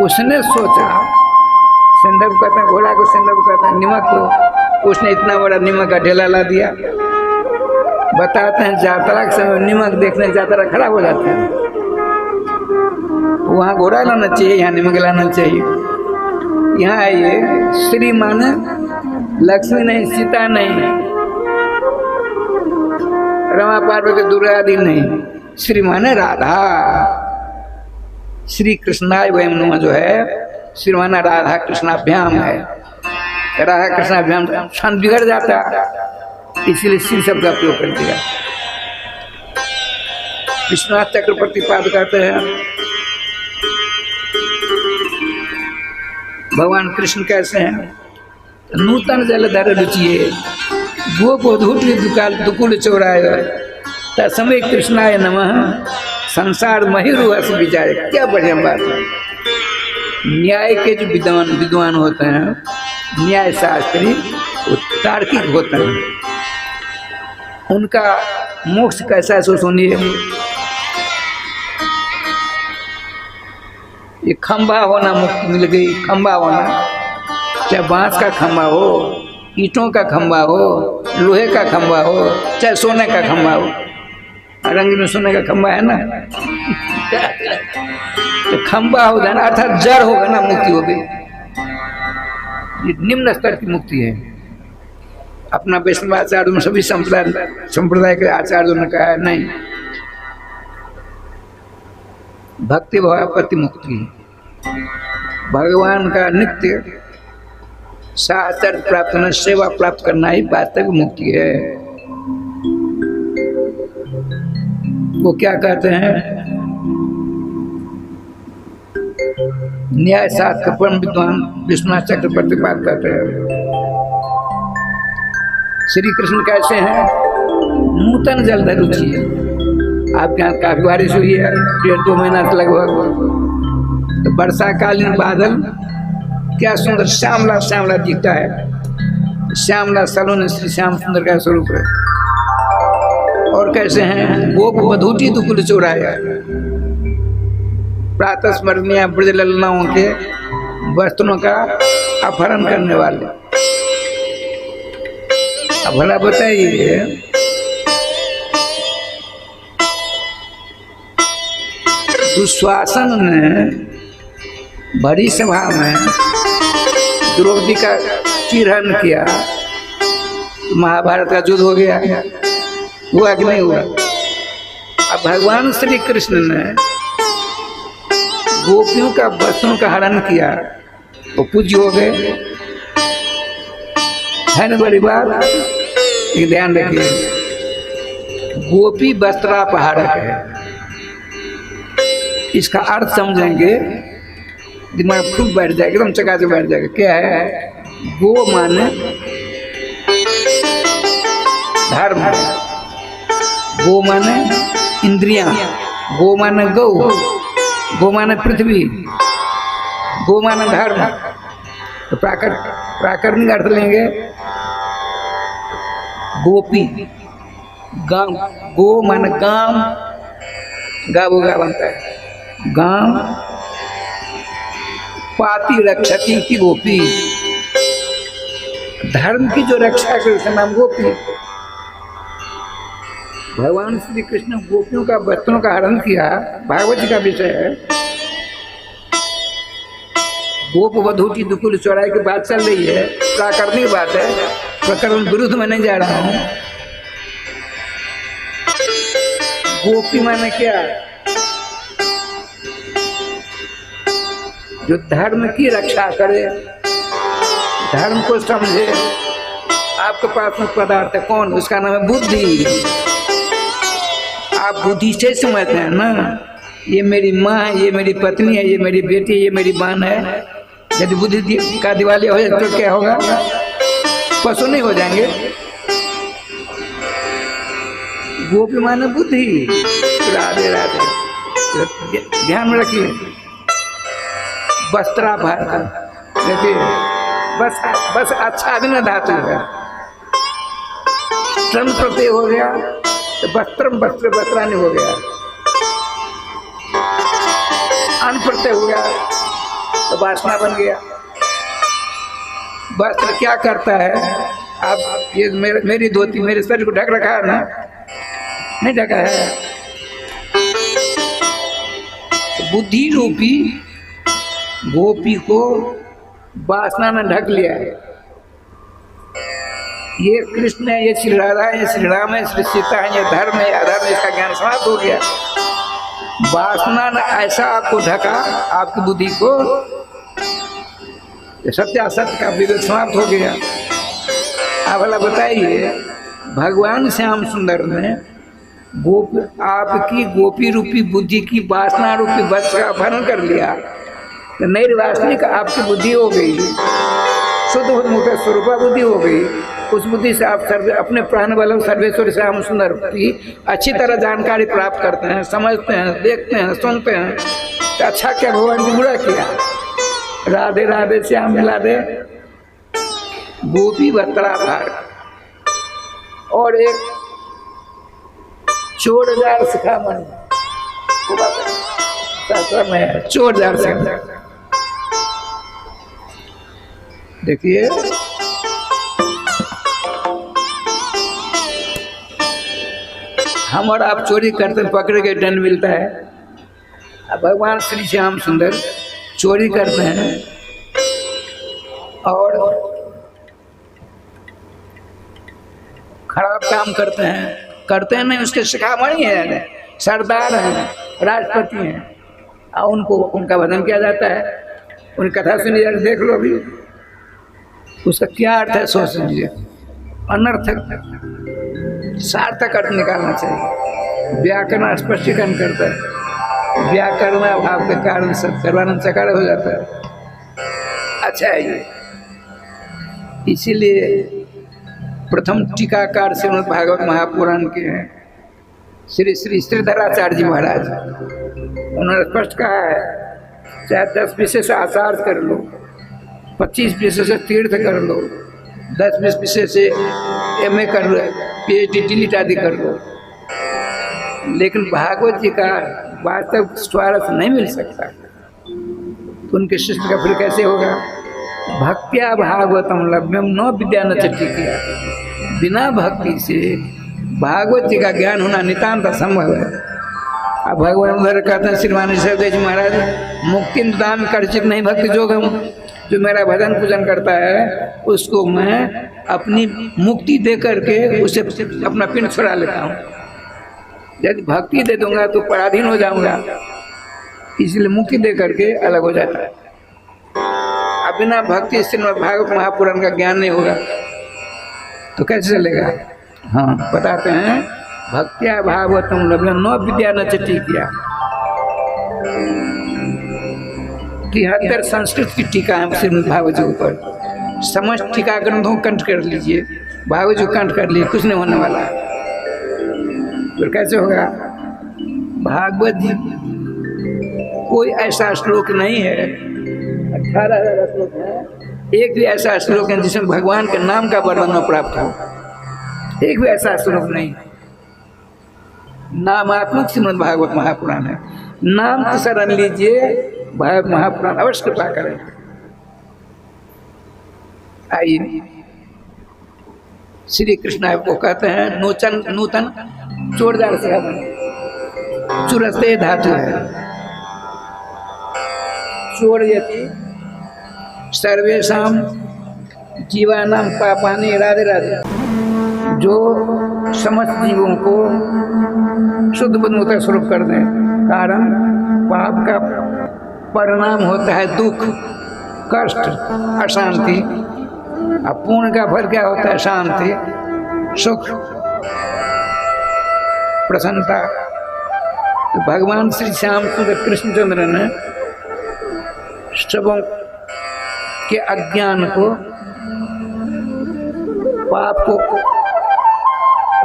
उसने सोचा, सिंधव कहते हैं घोड़ा को, सिंधव कहते हैं निमक को, उसने इतना बड़ा निमक का ढेला ला दिया। बताते हैं यात्रा के समय निमक देखने यात्रा खराब हो जाते हैं, वहाँ घोड़ा लाना चाहिए, यहाँ निमक लाना चाहिए। यहाँ आइए, श्री माने लक्ष्मी नहीं, सीता नहीं, रमा पार्वती दुर्गा आदि नहीं, श्री माने राधा। श्री कृष्णाय वयम नमः जो है, सिरवाना राधा कृष्णाभ्याम है। राधा कृष्णाभ्याम क्षण बिगड़ जाता, इसलिए श्री शब्द का प्रयोग कर दिया। विश्वनाथ चक्रवर्ती पाद कहते हैं भगवान कृष्ण कैसे हैं? नूतन जलधर रुचिए गोप धूटि दुकुल चौराय तस्मै कृष्णाय नमः संसार महिरु हस विचार। क्या बढ़िया बात है। न्याय के जो विद्वान होते हैं, न्याय शास्त्री, वो तार्किक होते हैं। उनका मोक्ष कैसा है सो सुनिए। ये खंभा होना मुक्ति मिल गई। खंभा होना, चाहे बांस का खंभा हो, ईंटों का खंभा हो, लोहे का खंभा हो, चाहे सोने का खंभा हो। रंग में सोने का खंभा है ना, तो खंभा हो जाना अर्थात जड़ होगा ना, मुक्ति हो गई। ये निम्न स्तर की मुक्ति है। अपना वैष्णवाचार्य में सभी संप्रदाय के आचार्यों ने कहा है नहीं, भक्ति भावापत्ति मुक्ति, भगवान का नित्य साहचर्य प्राप्त करना, सेवा प्राप्त करना ही वास्तविक मुक्ति है। वो क्या कहते हैं? न्याय शास्त्र परम विद्वान विश्वनाथ चक्रवर्ती बात कहते हैं श्री कृष्ण कैसे हैं? नूतन जलधर रुचि है। आपके यहाँ काफी बारिश हुई है 1.5-2 महीना से लगभग, तो वर्षाकालीन बादल क्या सुंदर श्यामला श्यामला दिखता है। श्यामला सलोन श्री श्याम सुंदर का स्वरूप है। और कैसे हैं? गोप बधूटी दुकुल चौराया, प्रातः स्मरणीय ब्रज ललनाओं के वस्त्रों का अपहरण करने वाले। अब भला बताइए, दुशासन ने बड़ी सभा में द्रौपदी का चिरहरण किया तो महाभारत का युद्ध हो गया, हुआ कि नहीं हुआ? अब भगवान श्री कृष्ण ने गोपियों का वस्त्रों का हरण किया, वो पूज्य हो गए, है ना? बड़ी बात, ये ध्यान रखिए। गोपी वस्त्रापहारक है, इसका अर्थ समझेंगे दिमाग खूब बैठ जाएगा, एकदम चकाचक बैठ जाएगा। क्या है? गो माने धर्म, गो माने इंद्रियां, गो माने गौ, गो माने पृथ्वी, गो माने धर्म। तो प्राकृतिक अर्थ लेंगे गोपी, गांव, गो माने गांव, गावो गा बनता है गांव, पाती रक्षती की गोपी, धर्म की जो रक्षा करे उसका नाम गोपी। भगवान श्री कृष्ण गोपियों का वस्त्रों का हरण किया, भागवत जी का विषय है। गोप वधूटी दुकुल चौराहे की बात चल रही है, प्राकृतिक बात है, प्रकरण विरुद्ध में नहीं जा रहा हूं। गोपी माने क्या? जो धर्म की रक्षा करे, धर्म को समझे। आपके पास में पदार्थ है कौन? उसका नाम है बुद्धि। आप बुद्धि से समझते हैं ना, ये मेरी माँ है, ये मेरी पत्नी है, ये मेरी बेटी, ये मेरी बहन है। यदि बुद्धि का दिवालिया हो जाए तो क्या होगा? पशु नहीं हो जाएंगे। गोपी माने बुद्धि। राधे राधे, ध्यान में रखिए। वस्त्राभरण, देखिए बस अच्छा दिन धातु है, श्रम प्रत्यय हो गया तो वस्त्रम वस्त्र वस्त्रानि हो गया, अन प्रत्यय हो गया तो वासना बन गया। वस्त्र क्या करता है? आप ये मेरी धोती मेरे शरीर को ढक रखा है ना? नहीं ढका है। तो बुद्धि रूपी गोपी को वासना ने ढक लिया है। ये कृष्ण है, ये श्री राधा है, ये श्री राम है, श्री सीता है, ये धर्म है, अधर्म है, इसका ज्ञान समाप्त हो गया। वासना ने ऐसा आपको ढका, आपकी बुद्धि को, ये सत्य असत्य का विवेक समाप्त हो गया। आप वाला बताइए, भगवान श्याम सुंदर ने आपकी गोपी रूपी बुद्धि की वासना रूपी वत्स का अपहरण कर लिया, तो निर्वासनिक आपकी बुद्धि हो गई, शुद्ध मुक्त स्वरूपा बुद्धि हो गई। उस बुद्धि से आप अपने प्राण वल्लभ सर्वेश्वर श्याम सुंदर की अच्छी तरह जानकारी प्राप्त करते हैं, समझते हैं, देखते हैं, सुनते हैं। तो अच्छा क्या भगवान को बुरा किया? राधे राधे श्याम मिला दे गोपी बतरा भार और एक चोरदार शिखामणि में चोरदार शिखामणि। देखिए हम और आप चोरी करते पकड़े के दंड मिलता है। अब भगवान श्री श्याम सुंदर चोरी करते हैं और खराब काम करते हैं नहीं, उसके शिखामणि है, सरदार हैं, राष्ट्रपति हैं, और उनको उनका वजन किया जाता है। उनकी कथा सुनी जाए, देख लो अभी उसका क्या अर्थ है, सोच लीजिए। अनर्थक सार्थक अर्थ निकालना चाहिए। व्याकरण स्पष्टीकरण करता है, व्याकरण अभाव के कारण सब सर्वानंद साकार हो जाता है। अच्छा है ये, इसीलिए प्रथम टीकाकार श्रीमद् भागवत महापुराण के हैं श्री श्री श्रीधराचार्य जी महाराज। उन्होंने स्पष्ट कहा है, चाहे 10 विषय से आचार्य कर लो, 25 विषय से तीर्थ कर लो, 10-20 विषय से MA कर लो, PhD डिलीट आदि कर लो, लेकिन भागवत जी का वास्तव स्वार्थ नहीं मिल सकता। तो उनके शिष्य का फिर कैसे होगा? भक्त्या भागवतम लभ्यम न विद्या न चटिकिया। बिना भक्ति से भागवत जी का ज्ञान होना नितांत असंभव है। अब भगवान उधर कहते हैं श्रीमान सरदेव जी महाराज, मुक्ति दान कर्चित नहीं भक्ति जोगम। जो मेरा भजन पूजन करता है उसको मैं अपनी मुक्ति दे करके उसे अपना पिंड छुड़ा लेता हूँ। यदि भक्ति दे दूंगा तो पराधीन हो जाऊंगा, इसलिए मुक्ति दे करके अलग हो जाता है। अब बिना भक्ति श्रीमद् भागवत महापुराण का ज्ञान नहीं होगा तो कैसे चलेगा? हाँ बताते हैं, भक्त्या भागवतम लभ्यम न विद्या न चटिकिया। 73 संस्कृत की टीका है श्रीमद् भागवत जी ऊपर। समस्त टीका ग्रंथों कंठ कर लीजिए, भागवत जी कंठ कर लीजिए, कुछ नहीं होने वाला। फिर कैसे होगा? भागवत जी कोई ऐसा श्लोक नहीं है, 18,000 श्लोक है, एक भी ऐसा श्लोक है जिसमें भगवान के नाम का वर्णन प्राप्त हो। एक भी ऐसा श्लोक नहीं। नामात्मक श्रीमद् भागवत महापुराण है। नाम की शरण लीजिए, भागवत महापुराण अवश्य कृपा करें। आइए, श्री कृष्ण आपको कहते हैं नूतन चोरदार शिखामणि। चुरस्ते धातु है, चोर यति सर्वेशम जीवानाम पापानि। राधे राधे। जो समस्त जीवों को शुद्ध बुद्ध स्वरूप कर दें। कारण पाप का परिणाम होता है दुख, कष्ट, अशांति। अब पुण्य का फल क्या होता है? शांति, सुख, प्रसन्नता। तो भगवान श्री श्याम सुंदर कृष्णचंद्र ने सबों के अज्ञान को, पाप को,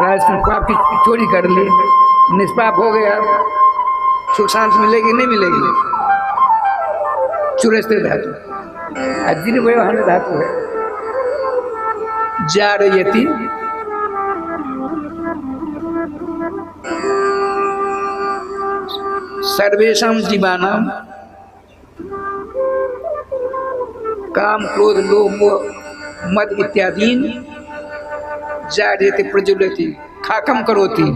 पाप की चोरी कर ली, निष्पाप हो गया, सुख शांति मिलेगी नहीं मिलेगी? चुरस्ते धातु, अजीर व्यवहार धातु है। जारयति सर्वेशम जीवानाम काम क्रोध लोभ मद इत्यादीन जायते प्रज्वलति खाकम करोति।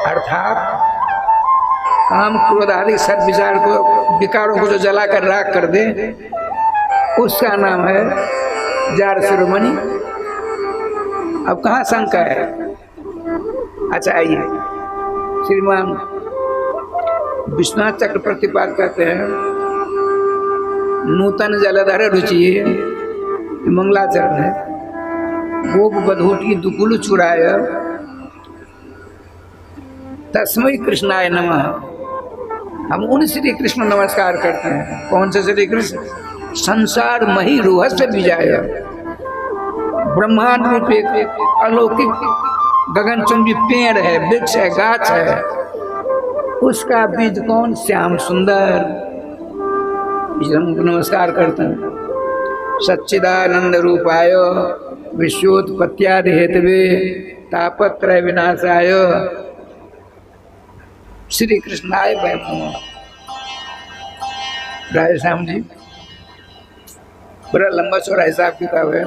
अर्थात काम क्रोध आदि सब विकारों को जो जला कर राख कर दे उसका नाम है जार शिरोमणि। अब कहाँ शंका है? अच्छा आइए, श्रीमान विश्वनाथ चक्रवर्ती पाद कहते हैं नूतन जलधर रुचि मंगलाचरण है। गोप बधूटी दुकुल चुराय तस्मै कृष्णाय नमः। हम उन श्री कृष्ण नमस्कार करते हैं। कौन से श्री कृष्ण? संसार मही रूहस्य विजाय, ब्रह्मांड रूप एक अलौकिक गगनचुंबी पेड़ है, वृक्ष है, गाछ है, उसका बीज कौन? श्याम सुंदर। इसलिए हम नमस्कार करते हैं। सच्चिदानंद रूपाय विश्वोत्पत्त्यादि हेतवे तापत्रय विनाशाय श्री कृष्णाय वैभव। राय श्याम जी बड़ा लंबा चौड़ा हिसाब किताब है।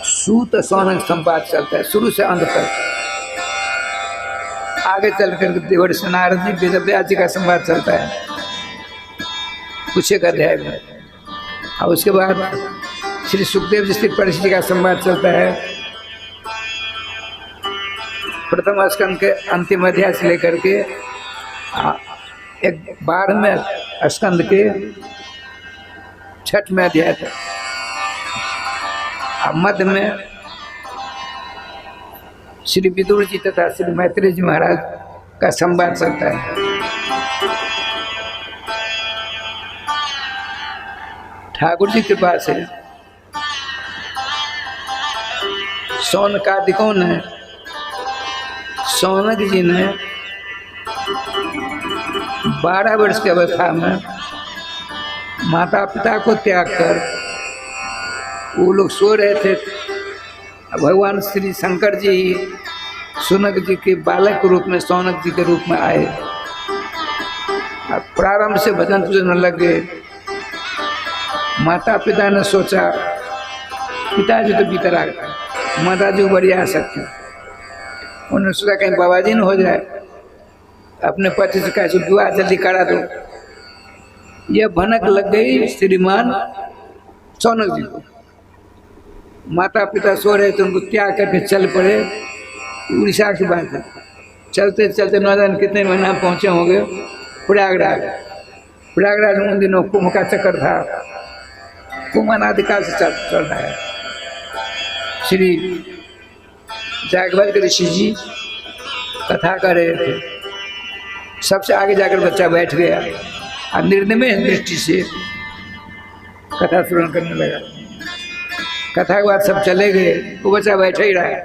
सूत सोनक संपाद चलता है शुरू से अंत तक। आगे चलकर देवर से नारद जी वेदव्यास जी का संवाद चलता है कुछ एक अध्याय में, और उसके बाद श्री सुखदेव जी श्री परीक्षित जी का संवाद चलता है। प्रथम स्कंद के अंतिम अध्याय से लेकर के एक 12वें स्कंद के 6वें अध्याय तक। मध्य में श्री विदुर जी तथा श्री मैत्रेय जी महाराज का संवाद चलता है। ठाकुर जी के पास है सौनकादिकों ने, सौनक जी ने 12 वर्ष की अवस्था में माता पिता को त्याग कर वो लोग सो रहे थे। भगवान श्री शंकर जी सुनक जी के बालक रूप में सौनक जी के रूप में आए। अब प्रारंभ से भजन पूजन लग गए। माता पिता ने सोचा पिताजी तो भीतर आ गए, माता जी बढ़िया आ सकते। उन्होंने सोचा कहीं बाबा जी न हो जाए, अपने पति से कहा विवाह जल्दी करा दो। यह भनक लग गई श्रीमान सौनक जी को। माता पिता सो रहे थे, उनको त्याग करके चल पड़े। उड़ीसा की बात है। चलते चलते न जाने कितने महीना पहुँचे होंगे प्रयागराज। प्रयागराज में उन दिनों कुंभ का चक्कर था। कुंभ अनादिकाल से चल रहा है। श्री जागवत ऋषि जी कथा कर रहे थे। सबसे आगे जाकर बच्चा बैठ गया और निर्निमेष दृष्टि से कथा श्रवण करने लगा। कथा के बाद सब चले गए, वो बच्चा बैठा ही रहा।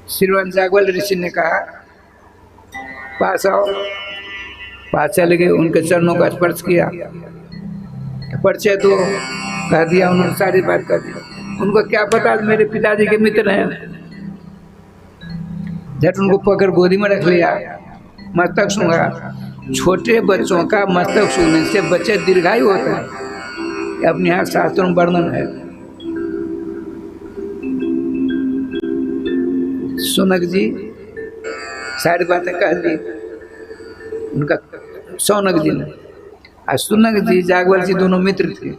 श्रीमान जागवल ऋषि ने कहा पास आओ। पास चले गए, उनके चरणों का स्पर्श किया। परिचय तो कह दिया, उन्होंने सारी बात कर दी। उनको क्या पता मेरे पिताजी के मित्र हैं। झट उनको पकड़ गोदी में रख लिया, मस्तक सूंघा। छोटे बच्चों का मस्तक सूंघने से बच्चे दीर्घायु होते हैं, अपने यहाँ शास्त्रों में वर्णन है। सुनक जी सारी बातें कह दी उनका सौनक जी ने। और सुनक जी जागवल जी दोनों मित्र थे।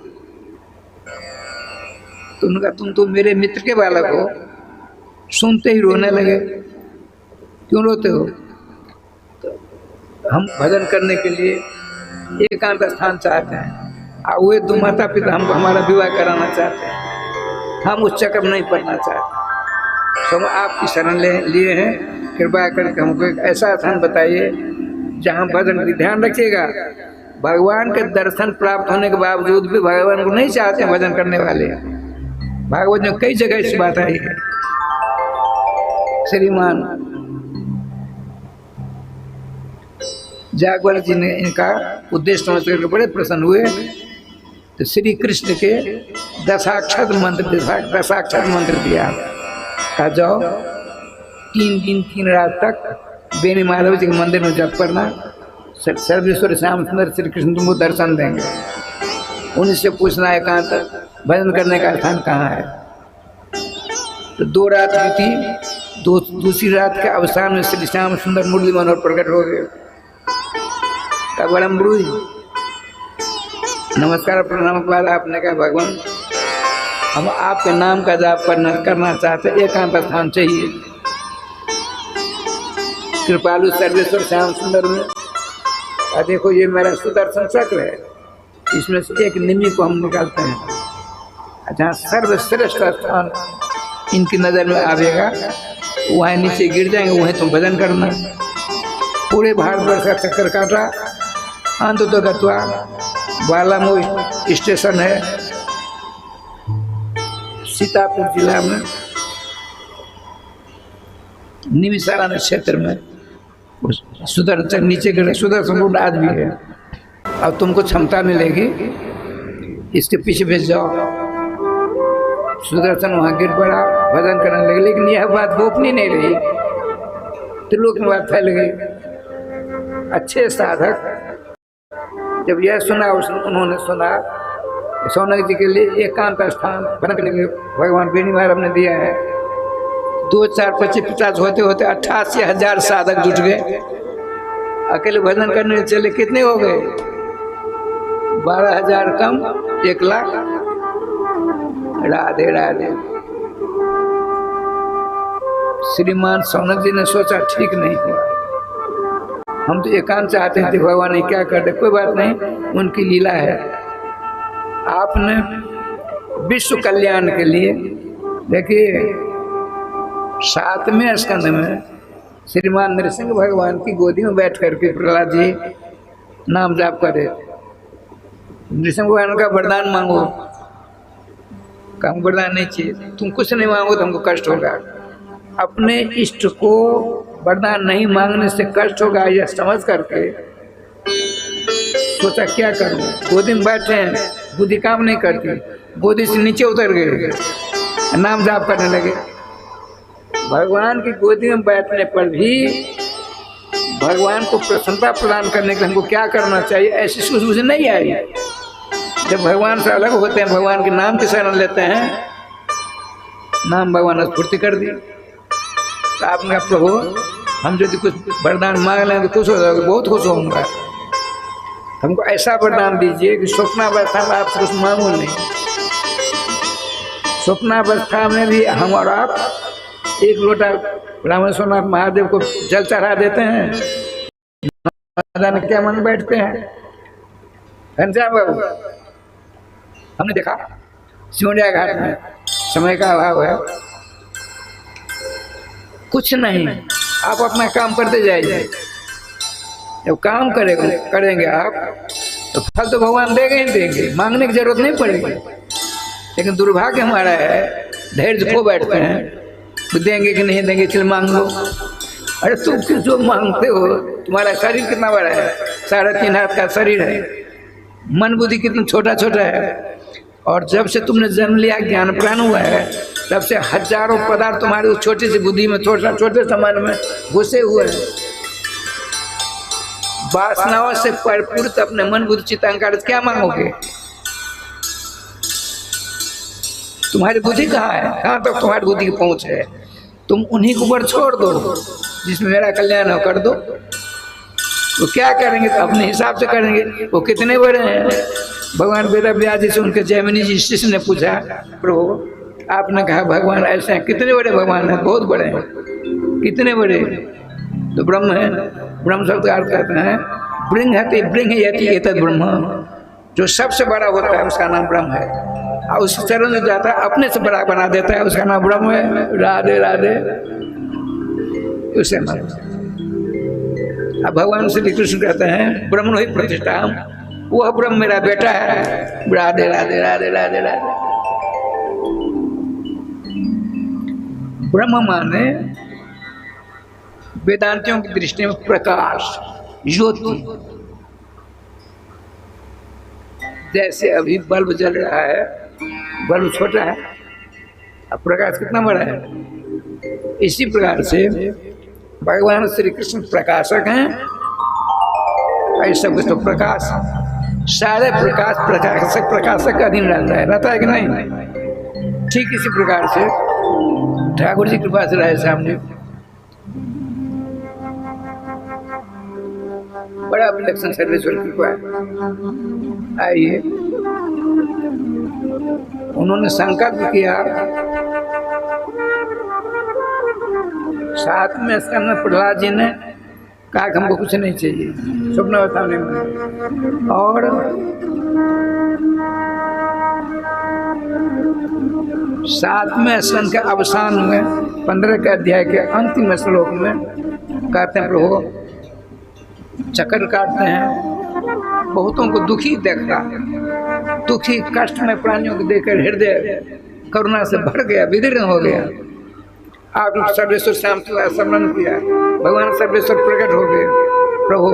तो उनका तुम तो मेरे मित्र के बालक हो। सुनते ही रोने लगे। क्यों रोते हो? तो हम भजन करने के लिए एकांत स्थान चाहते हैं, और वे दो माता पिता हमको हमारा विवाह कराना चाहते हैं। हम उस चक्कर में नहीं पड़ना चाहते। सब आपकी शरण लिए हैं। कृपया करके हमको एक ऐसा स्थान बताइए जहाँ भजन की ध्यान रखिएगा। भगवान के दर्शन प्राप्त होने के बावजूद भी भगवान को नहीं चाहते भजन करने वाले। भागवत में कई जगह इस बात आई है। श्रीमान जागवल जी ने इनका उद्देश्य समझ कर बड़े प्रसन्न हुए। तो श्री कृष्ण के दशाक्षर मंत्र दिया। कहा जाओ 3 दिन 3 रात तक बेनी माधव जी के मंदिर में जप करना। सर्वेश्वर श्याम सुंदर श्री कृष्ण तुमको दर्शन देंगे। उन्हीं से पूछना है कहाँ तक भजन करने का स्थान कहाँ है। तो 2 रात बीती। दूसरी रात के अवसान में श्री श्याम सुंदर मुरली मनोहर प्रकट हो गए। का बड़ा मृदु नमस्कार प्रणाम के बाद आपने कहा भगवान हम आपके नाम का जाप करना चाहते, एकांत स्थान चाहिए। कृपालु सर्वेश्वर श्याम सुंदर में। देखो ये मेरा सुदर्शन चक्र है, इसमें से एक निमि को हम निकालते हैं। जहाँ सर्वश्रेष्ठ स्थान इनकी नज़र में आवेगा वहाँ नीचे गिर जाएंगे, वहीं तुम भजन करना। पूरे भारतवर्ष का चक्कर काटा, अंत तो गत्वा बालामऊ स्टेशन है सीतापुर जिला में, निमिषारण क्षेत्र में। सुदर्शन नीचे गिर, सुदर्शन कुंड आज भी है। अब तुमको क्षमता मिलेगी, इसके पीछे भेज जाओ। सुदर्शन वहाँ गिर पड़ा, भजन करने लगे, लेकिन यह बात गोपनीय नहीं रही, त्रिलोक में बात फैल गई। अच्छे साधक जब यह सुना, उन्होंने सुना सौनक जी के लिए एकांत स्थान भजन करने के लिए भगवान बेनी महाराज ने दिया है। 2, 4, 25, 50 होते होते 88,000 साधक जुट गए। अकेले भजन करने चले, कितने हो गए? 12,000 कम 1 लाख। राधे राधे। श्रीमान सौनक जी ने सोचा ठीक नहीं हुआ, हम तो एकांत चाहते थे, भगवान ने क्या कर दे। कोई बात नहीं, उनकी लीला है। आपने विश्व कल्याण के लिए देखिए 7वें स्कंद में श्रीमान नृसिंह भगवान की गोदी में बैठ करके प्रहलाद जी नाम जाप करे। नृसिंह भगवान का वरदान मांगो, कम वरदान नहीं चाहिए, तुम कुछ नहीं मांगो तो हमको कष्ट होगा। अपने इष्ट को वरदान नहीं मांगने से कष्ट होगा, यह समझ करके सोचा क्या करूं। गोदी में बैठे हैं, बुद्धि काम नहीं करती, गोदी से नीचे उतर गए, नाम जाप करने लगे। भगवान की गोदी में बैठने पर भी भगवान को प्रसन्नता प्रदान करने के लिए हमको क्या करना चाहिए, ऐसी सूझबूझ नहीं आई। जब भगवान से अलग होते हैं, भगवान के नाम की शरण लेते हैं, नाम भगवान ने स्फूर्ति कर दी। तो आपने कहा प्रभु हम यदि कुछ वरदान मांग लें तो खुश हो जाओगे? बहुत खुश होऊंगा। हमको ऐसा वरदान दीजिए कि स्वप्नावस्था में आपसे कुछ मांगो नहीं। स्वप्नावस्था में भी हम और आप 1 लोटा रामेश्वरनाथ महादेव को जल चढ़ा देते हैं, क्या मन बैठते हैं। घनश्याम बाबू हमने देखा सिमरिया घाट में समय का अभाव है, कुछ नहीं, आप अपना काम करते जाइए। जब काम करेंगे आप तो फल तो भगवान देंगे ही देंगे, मांगने की जरूरत नहीं पड़ेगी। लेकिन दुर्भाग्य हमारा है, धैर्य खो बैठते हैं, तो देंगे कि नहीं देंगे, चल मांग लो। अरे तुम किस जो मांगते हो? तुम्हारा शरीर कितना बड़ा है, 3.5 हाथ का शरीर है, मन बुद्धि कितना छोटा छोटा है। और जब से तुमने जन्म लिया, ज्ञान प्राण हुआ है, तब से हजारों पदार्थ तुम्हारी उस छोटी सी बुद्धि में, छोटे सामान में घुसे हुए हैं। वासनाओं से परिपूरित अपने मन बुद्धि चित्त अहंकार क्या मांगोगे? तुम्हारी बुद्धि कहाँ है? कहाँ तक तुम्हारी बुद्धि की पहुंच है? तुम उन्हीं को ऊपर छोड़ दो, जिसमें मेरा कल्याण हो कर दो। तो क्या करेंगे? तो अपने हिसाब से करेंगे। वो कितने बड़े हैं? भगवान वेद व्यास जी से उनके जैमिनी जी शिष्य ने पूछा, प्रभु आपने कहा भगवान ऐसे हैं, कितने बड़े भगवान हैं? बहुत बड़े हैं। कितने बड़े? तो ब्रह्म है। ब्रह्म शब्द का अर्थ कहते हैं ब्रह्म यति एतद् ब्रह्म, जो सबसे बड़ा होता है उसका नाम ब्रह्म है। और उस चरण में जाता है, अपने से बड़ा बना देता है, उसका नाम ब्रह्म है। राधे राधे। उसे नाम अब भगवान श्री कृष्ण कहते हैं ब्रह्म ही प्रतिष्ठा, वह ब्रह्म मेरा बेटा है। राधे राधे राधे राधे राधे। ब्रह्म माने वेदांतियों की दृष्टि में प्रकाश, ज्योति। जैसे अभी बल्ब जल रहा है, बल्ब छोटा है, अब प्रकाश कितना बड़ा है। इसी प्रकार से भगवान श्री कृष्ण प्रकाशक हैं। ऐसा कुछ तो प्रकाश, सारे प्रकाश प्रकाशक का अधीन रहता है कि नहीं? ठीक इसी प्रकार से ठाकुर जी कृपा से रहे सामने बड़ा विलक्षण सर्वेश्वर कृपा है। आइए, उन्होंने संकल्प किया 7वें स्कंद में प्रहलाद जी ने कहा कि हमको कुछ नहीं चाहिए, स्वप्नावस्था में। और सातवें स्कंद के अवसान में 15 के अध्याय के अंतिम श्लोक में कहते हैं प्रभु चक्कर काटते हैं, बहुतों को दुखी देखता, दुखी कष्ट में प्राणियों को देखकर हृदय करुणा से भर गया, विदीर्ण हो गया। आप सर्वेश्वर श्याम स्मरण किया, भगवान सर्वेश्वर प्रकट हो गए। प्रभु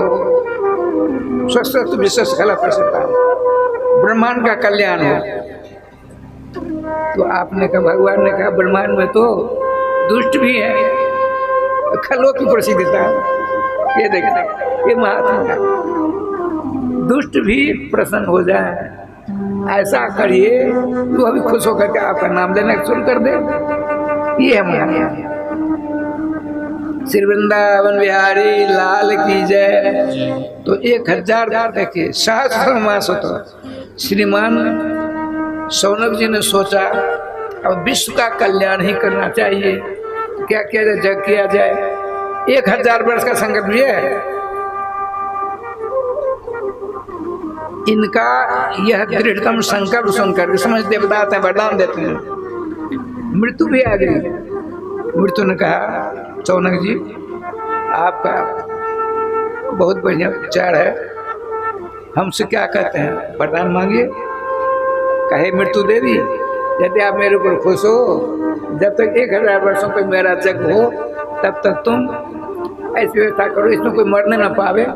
स्वस्थ विश्व कला प्रसिद्ध, ब्रह्मांड का कल्याण हो। तो आपने कहा, भगवान ने कहा ब्रह्मांड में तो दुष्ट भी है, खलों की प्रसिद्धता। ये देखते ये महात्मा दुष्ट भी प्रसन्न हो जाए, ऐसा करिए तो अभी खुश होकर के आपका नाम लेना शुरू कर दे। ये है महात्मा। श्री वृंदावन बिहारी लाल की जय। तो 1000 देखिए सहस्र मास होता। श्रीमान सौनक जी ने सोचा अब विश्व का कल्याण ही करना चाहिए, क्या किया जाए, जग किया जाए। 1000 वर्ष का संकल्प भी है इनका। यह दृढ़तम संकल्प सुनकर समझ देवदाते वरदान देते हैं। मृत्यु भी आ गई। मृत्यु ने कहा सौनक जी आपका बहुत बढ़िया विचार है, हमसे क्या कहते हैं, वरदान मांगिए। कहे मृत्यु देवी यदि आप मेरे ऊपर खुश हो, जब तक 1000 वर्षों पे मेरा जग हो तब तक तुम ऐसी व्यवस्था करो इसमें कोई मरने ना पावे।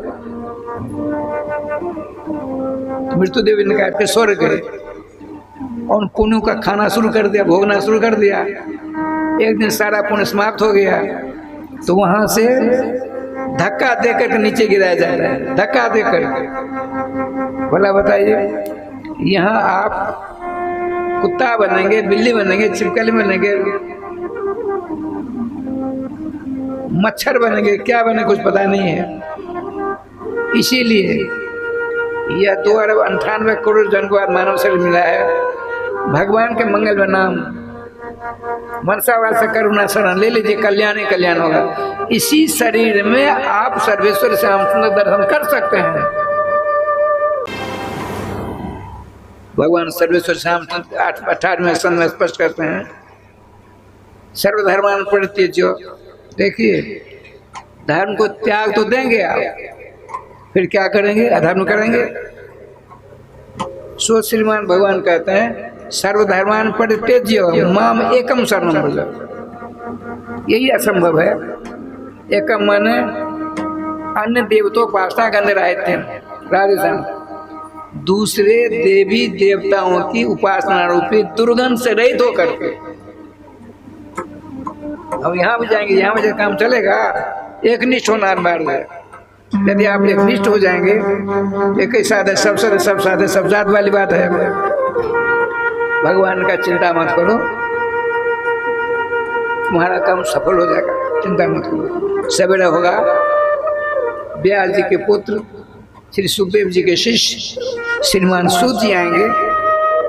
मृत्यु देवी ने कहा फिर स्वर्ग गए और पुण्यों का खाना शुरू कर दिया, भोगना शुरू कर दिया। एक दिन सारा पुण्य समाप्त हो गया तो वहां से धक्का देकर के नीचे गिराया जाता है, धक्का देकर। भला बताइए यहाँ आप कुत्ता बनेंगे, बिल्ली बनेंगे, छिपकली बनेंगे, मच्छर बनेंगे, क्या बने कुछ पता नहीं है। इसीलिए यह 2 अरब 98 करोड़ जन को आज मानव शरीर मिला है। भगवान के मंगल में नाम मनसावास से करुणा शरण ले लीजिए, कल्याण ही कल्याण होगा। इसी शरीर में आप सर्वेश्वर श्याम सुंदर दर्शन कर सकते हैं। भगवान सर्वेश्वर श्याम 18वें स्कंद में स्पष्ट करते हैं सर्वधर्मान परित्यज्य। देखिए धर्म को त्याग तो देंगे आप, फिर क्या करेंगे, अधर्म करेंगे। सो श्रीमान भगवान कहते हैं सर्वधर्मान परित्यज्य माम एकम शरणं व्रज। यही असंभव है। एकम माने अन्य देवतोपासना के अंदर आए थे राजस्थान, दूसरे देवी देवताओं की उपासना रूपी दुर्गंध से रहित होकर के। अब यहाँ भी जाएंगे, यहाँ भी काम चलेगा। एक निष्ठ होना मार्ग है। यदि आप एक निष्ठ हो जाएंगे, एक ही साथ है, सब साथ सब साथ है, सब जात वाली बात है। भगवान का चिंता मत करो, तुम्हारा काम सफल हो जाएगा, चिंता मत करो। सवेरा होगा, व्यास जी के पुत्र श्री सुखदेव जी के शिष्य श्रीमान सूत जी आएंगे,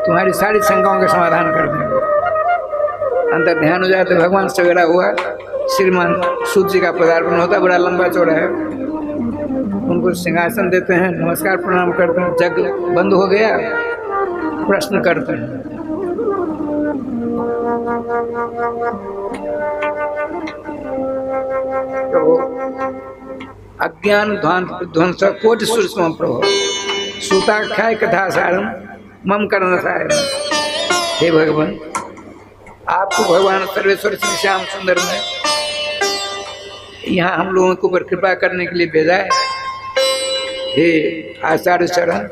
तुम्हारी सारी शंकाओं का समाधान कर देंगे। अंदर ध्यान हो जाए तो भगवान सवेरा हुआ, श्रीमान सूत जी का पदार्पण होता, बड़ा लंबा चौड़ा है। उनको सिंहासन देते हैं, नमस्कार प्रणाम करते हैं। जग बंद हो गया, प्रश्न करते हैं। तो अज्ञान ध्वंस कोटि सूक्ष्म प्रभो सूताख्याय कथा सारम मम कर्ण सारम। हे भगवान, आपको भगवान सर्वेश्वर श्री श्याम सुंदर ने यहाँ हम लोगों के ऊपर कृपा करने के लिए भेजा है। हे आचार्य चरण,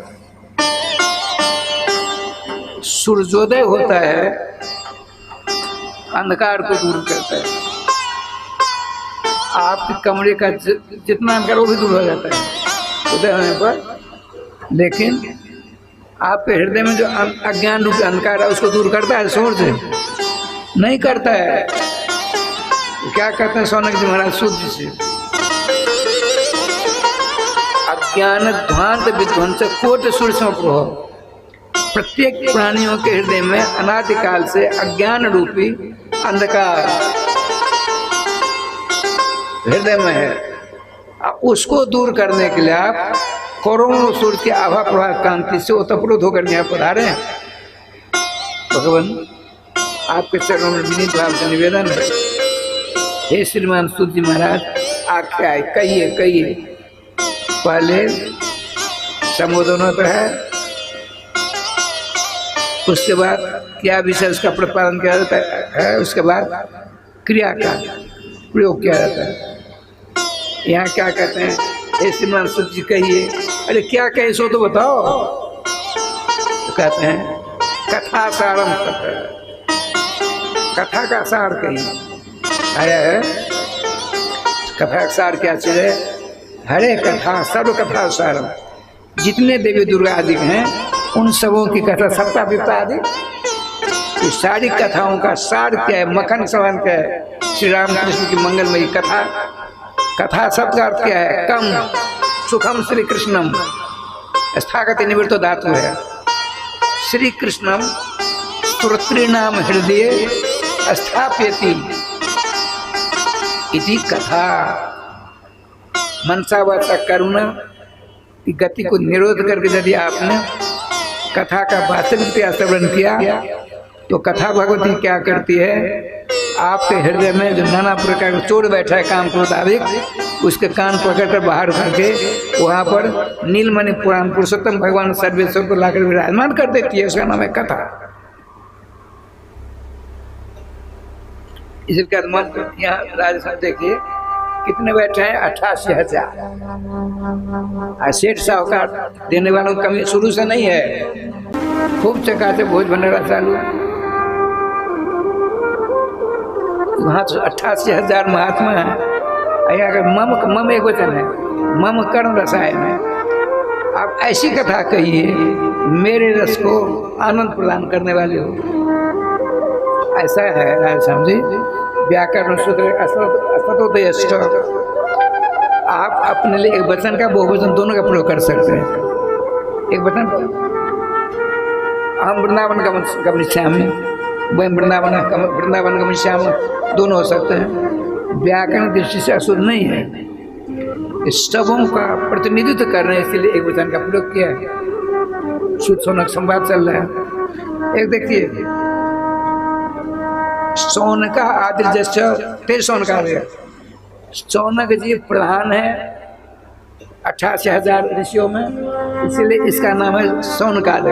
सूर्योदय होता है, अंधकार को दूर करता है। आपके कमरे का जितना अंधकार वो भी दूर हो जाता है उदय होने पर। लेकिन आपके हृदय में जो अज्ञान रूपी अंधकार है उसको दूर करता है, सूर्य नहीं करता है। तो क्या कहते हैं सौनक जी महाराज सूत जी से, अज्ञान ध्वांत विध्वंस कोटि सूक्ष्म प्रभो। प्रत्येक प्राणियों के हृदय में अनादिकाल से अज्ञान रूपी अंधकार हृदय में है। उसको दूर करने के लिए आप करोड़ों सूर्य की आभा प्रभा कांति से ओतप्रोत होकर यहाँ पधारे हैं। भगवान आपके चरणों में विनीत भाव से निवेदन है, हे श्रीमान सूत जी महाराज, आख्या है, कहिए। पहले संबोधन होता है, उसके बाद क्या विषय उसका प्रतिपादन किया जाता है, उसके बाद क्रिया का प्रयोग किया जाता है। यहाँ क्या कहते हैं, हे श्रीमान सूत जी कहिए। अरे क्या कहे सो तो बताओ। तो कहते हैं कथा सारम, कथा का सार कहिए। आया है कथा का सार क्या चीज है? हरे कथा सर्व कथा सारम, जितने देवी दुर्गा आदि हैं उन सबों की कथा, सप्ताह विपता आदि इस सारी कथाओं का सार क्या है? मखन सवन क्या है? श्री राम कृष्ण की मंगलमयी कथा। कथा शब्द का अर्थ क्या है? कम सुखम श्री कृष्णम, स्थागत निवृत्त धातु है। श्री कृष्णम स्तोत्रीणाम हृदय स्थाप्यति इति कथा। मनसा वाचा करुणा की गति को निरोध करके यदि आपने कथा का वास्तविक श्रवण किया तो कथा भगवती क्या करती है? आपके हृदय में जो नाना प्रकार का चोर बैठा है काम क्रोध आदि, उसके कान पकड़कर बाहर करके वहाँ पर नीलमणि पुराण पुरुषोत्तम भगवान सर्वेश्वर को लाकर विराजमान कर देती है। उसका नाम है कथा। इसके बाद यहाँ राजस्थान देखिए कितने बैठे हैं? 88,000। सेठ साहूकार देने वालों की कमी शुरू से नहीं है। खूब चकाचक भोज भंडारा चालू। वहाँ तो 88,000 महात्मा है। अगर मम एक वचन है, मम कर्म रसायन है। आप ऐसी कथा कहिए, मेरे रस को आनंद प्रदान करने वाले हो। ऐसा है राजश्याम जी, व्याकरण सूत्र असतोदयष्ट। आप अपने लिए एक वचन का बहुवचन दोनों का प्रयोग कर सकते हैं। एक वचन हम वृंदावन गमनिष्यामि, वही वृंदावन गमनिष्यामि, दोनों हो सकते हैं। व्याकरण दृष्टि से अशुद्ध नहीं है। शब्दों का प्रतिनिधित्व करने इसलिए एक वचन का प्रयोग किया है। शुद्ध सोनक संवाद चल रहा है। एक देखिए, सौनका आदि जैसे ते सौनकार्य। सौनक जी प्रधान है 88,000 ऋषियों में, इसीलिए इसका नाम है सौनकार्य।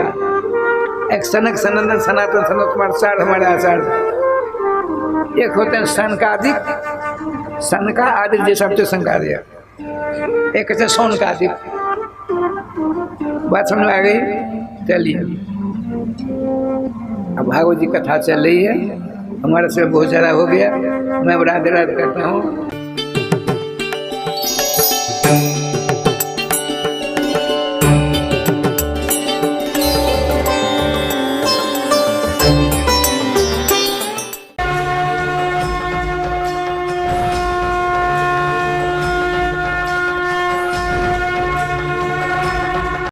एक सनक सनंदन सनातन सनत कुमार चार हमारे आचार्य। एक होते हैं सनकादिक, सनका आदि जैसा संकार्य। एक है सौनकादिक। बात समझ में आ गई? चलिए अब भागवत जी कथा चल रही है। हमारा समय बहुत ज़्यादा हो गया। मैं राधे राधे करता हूँ।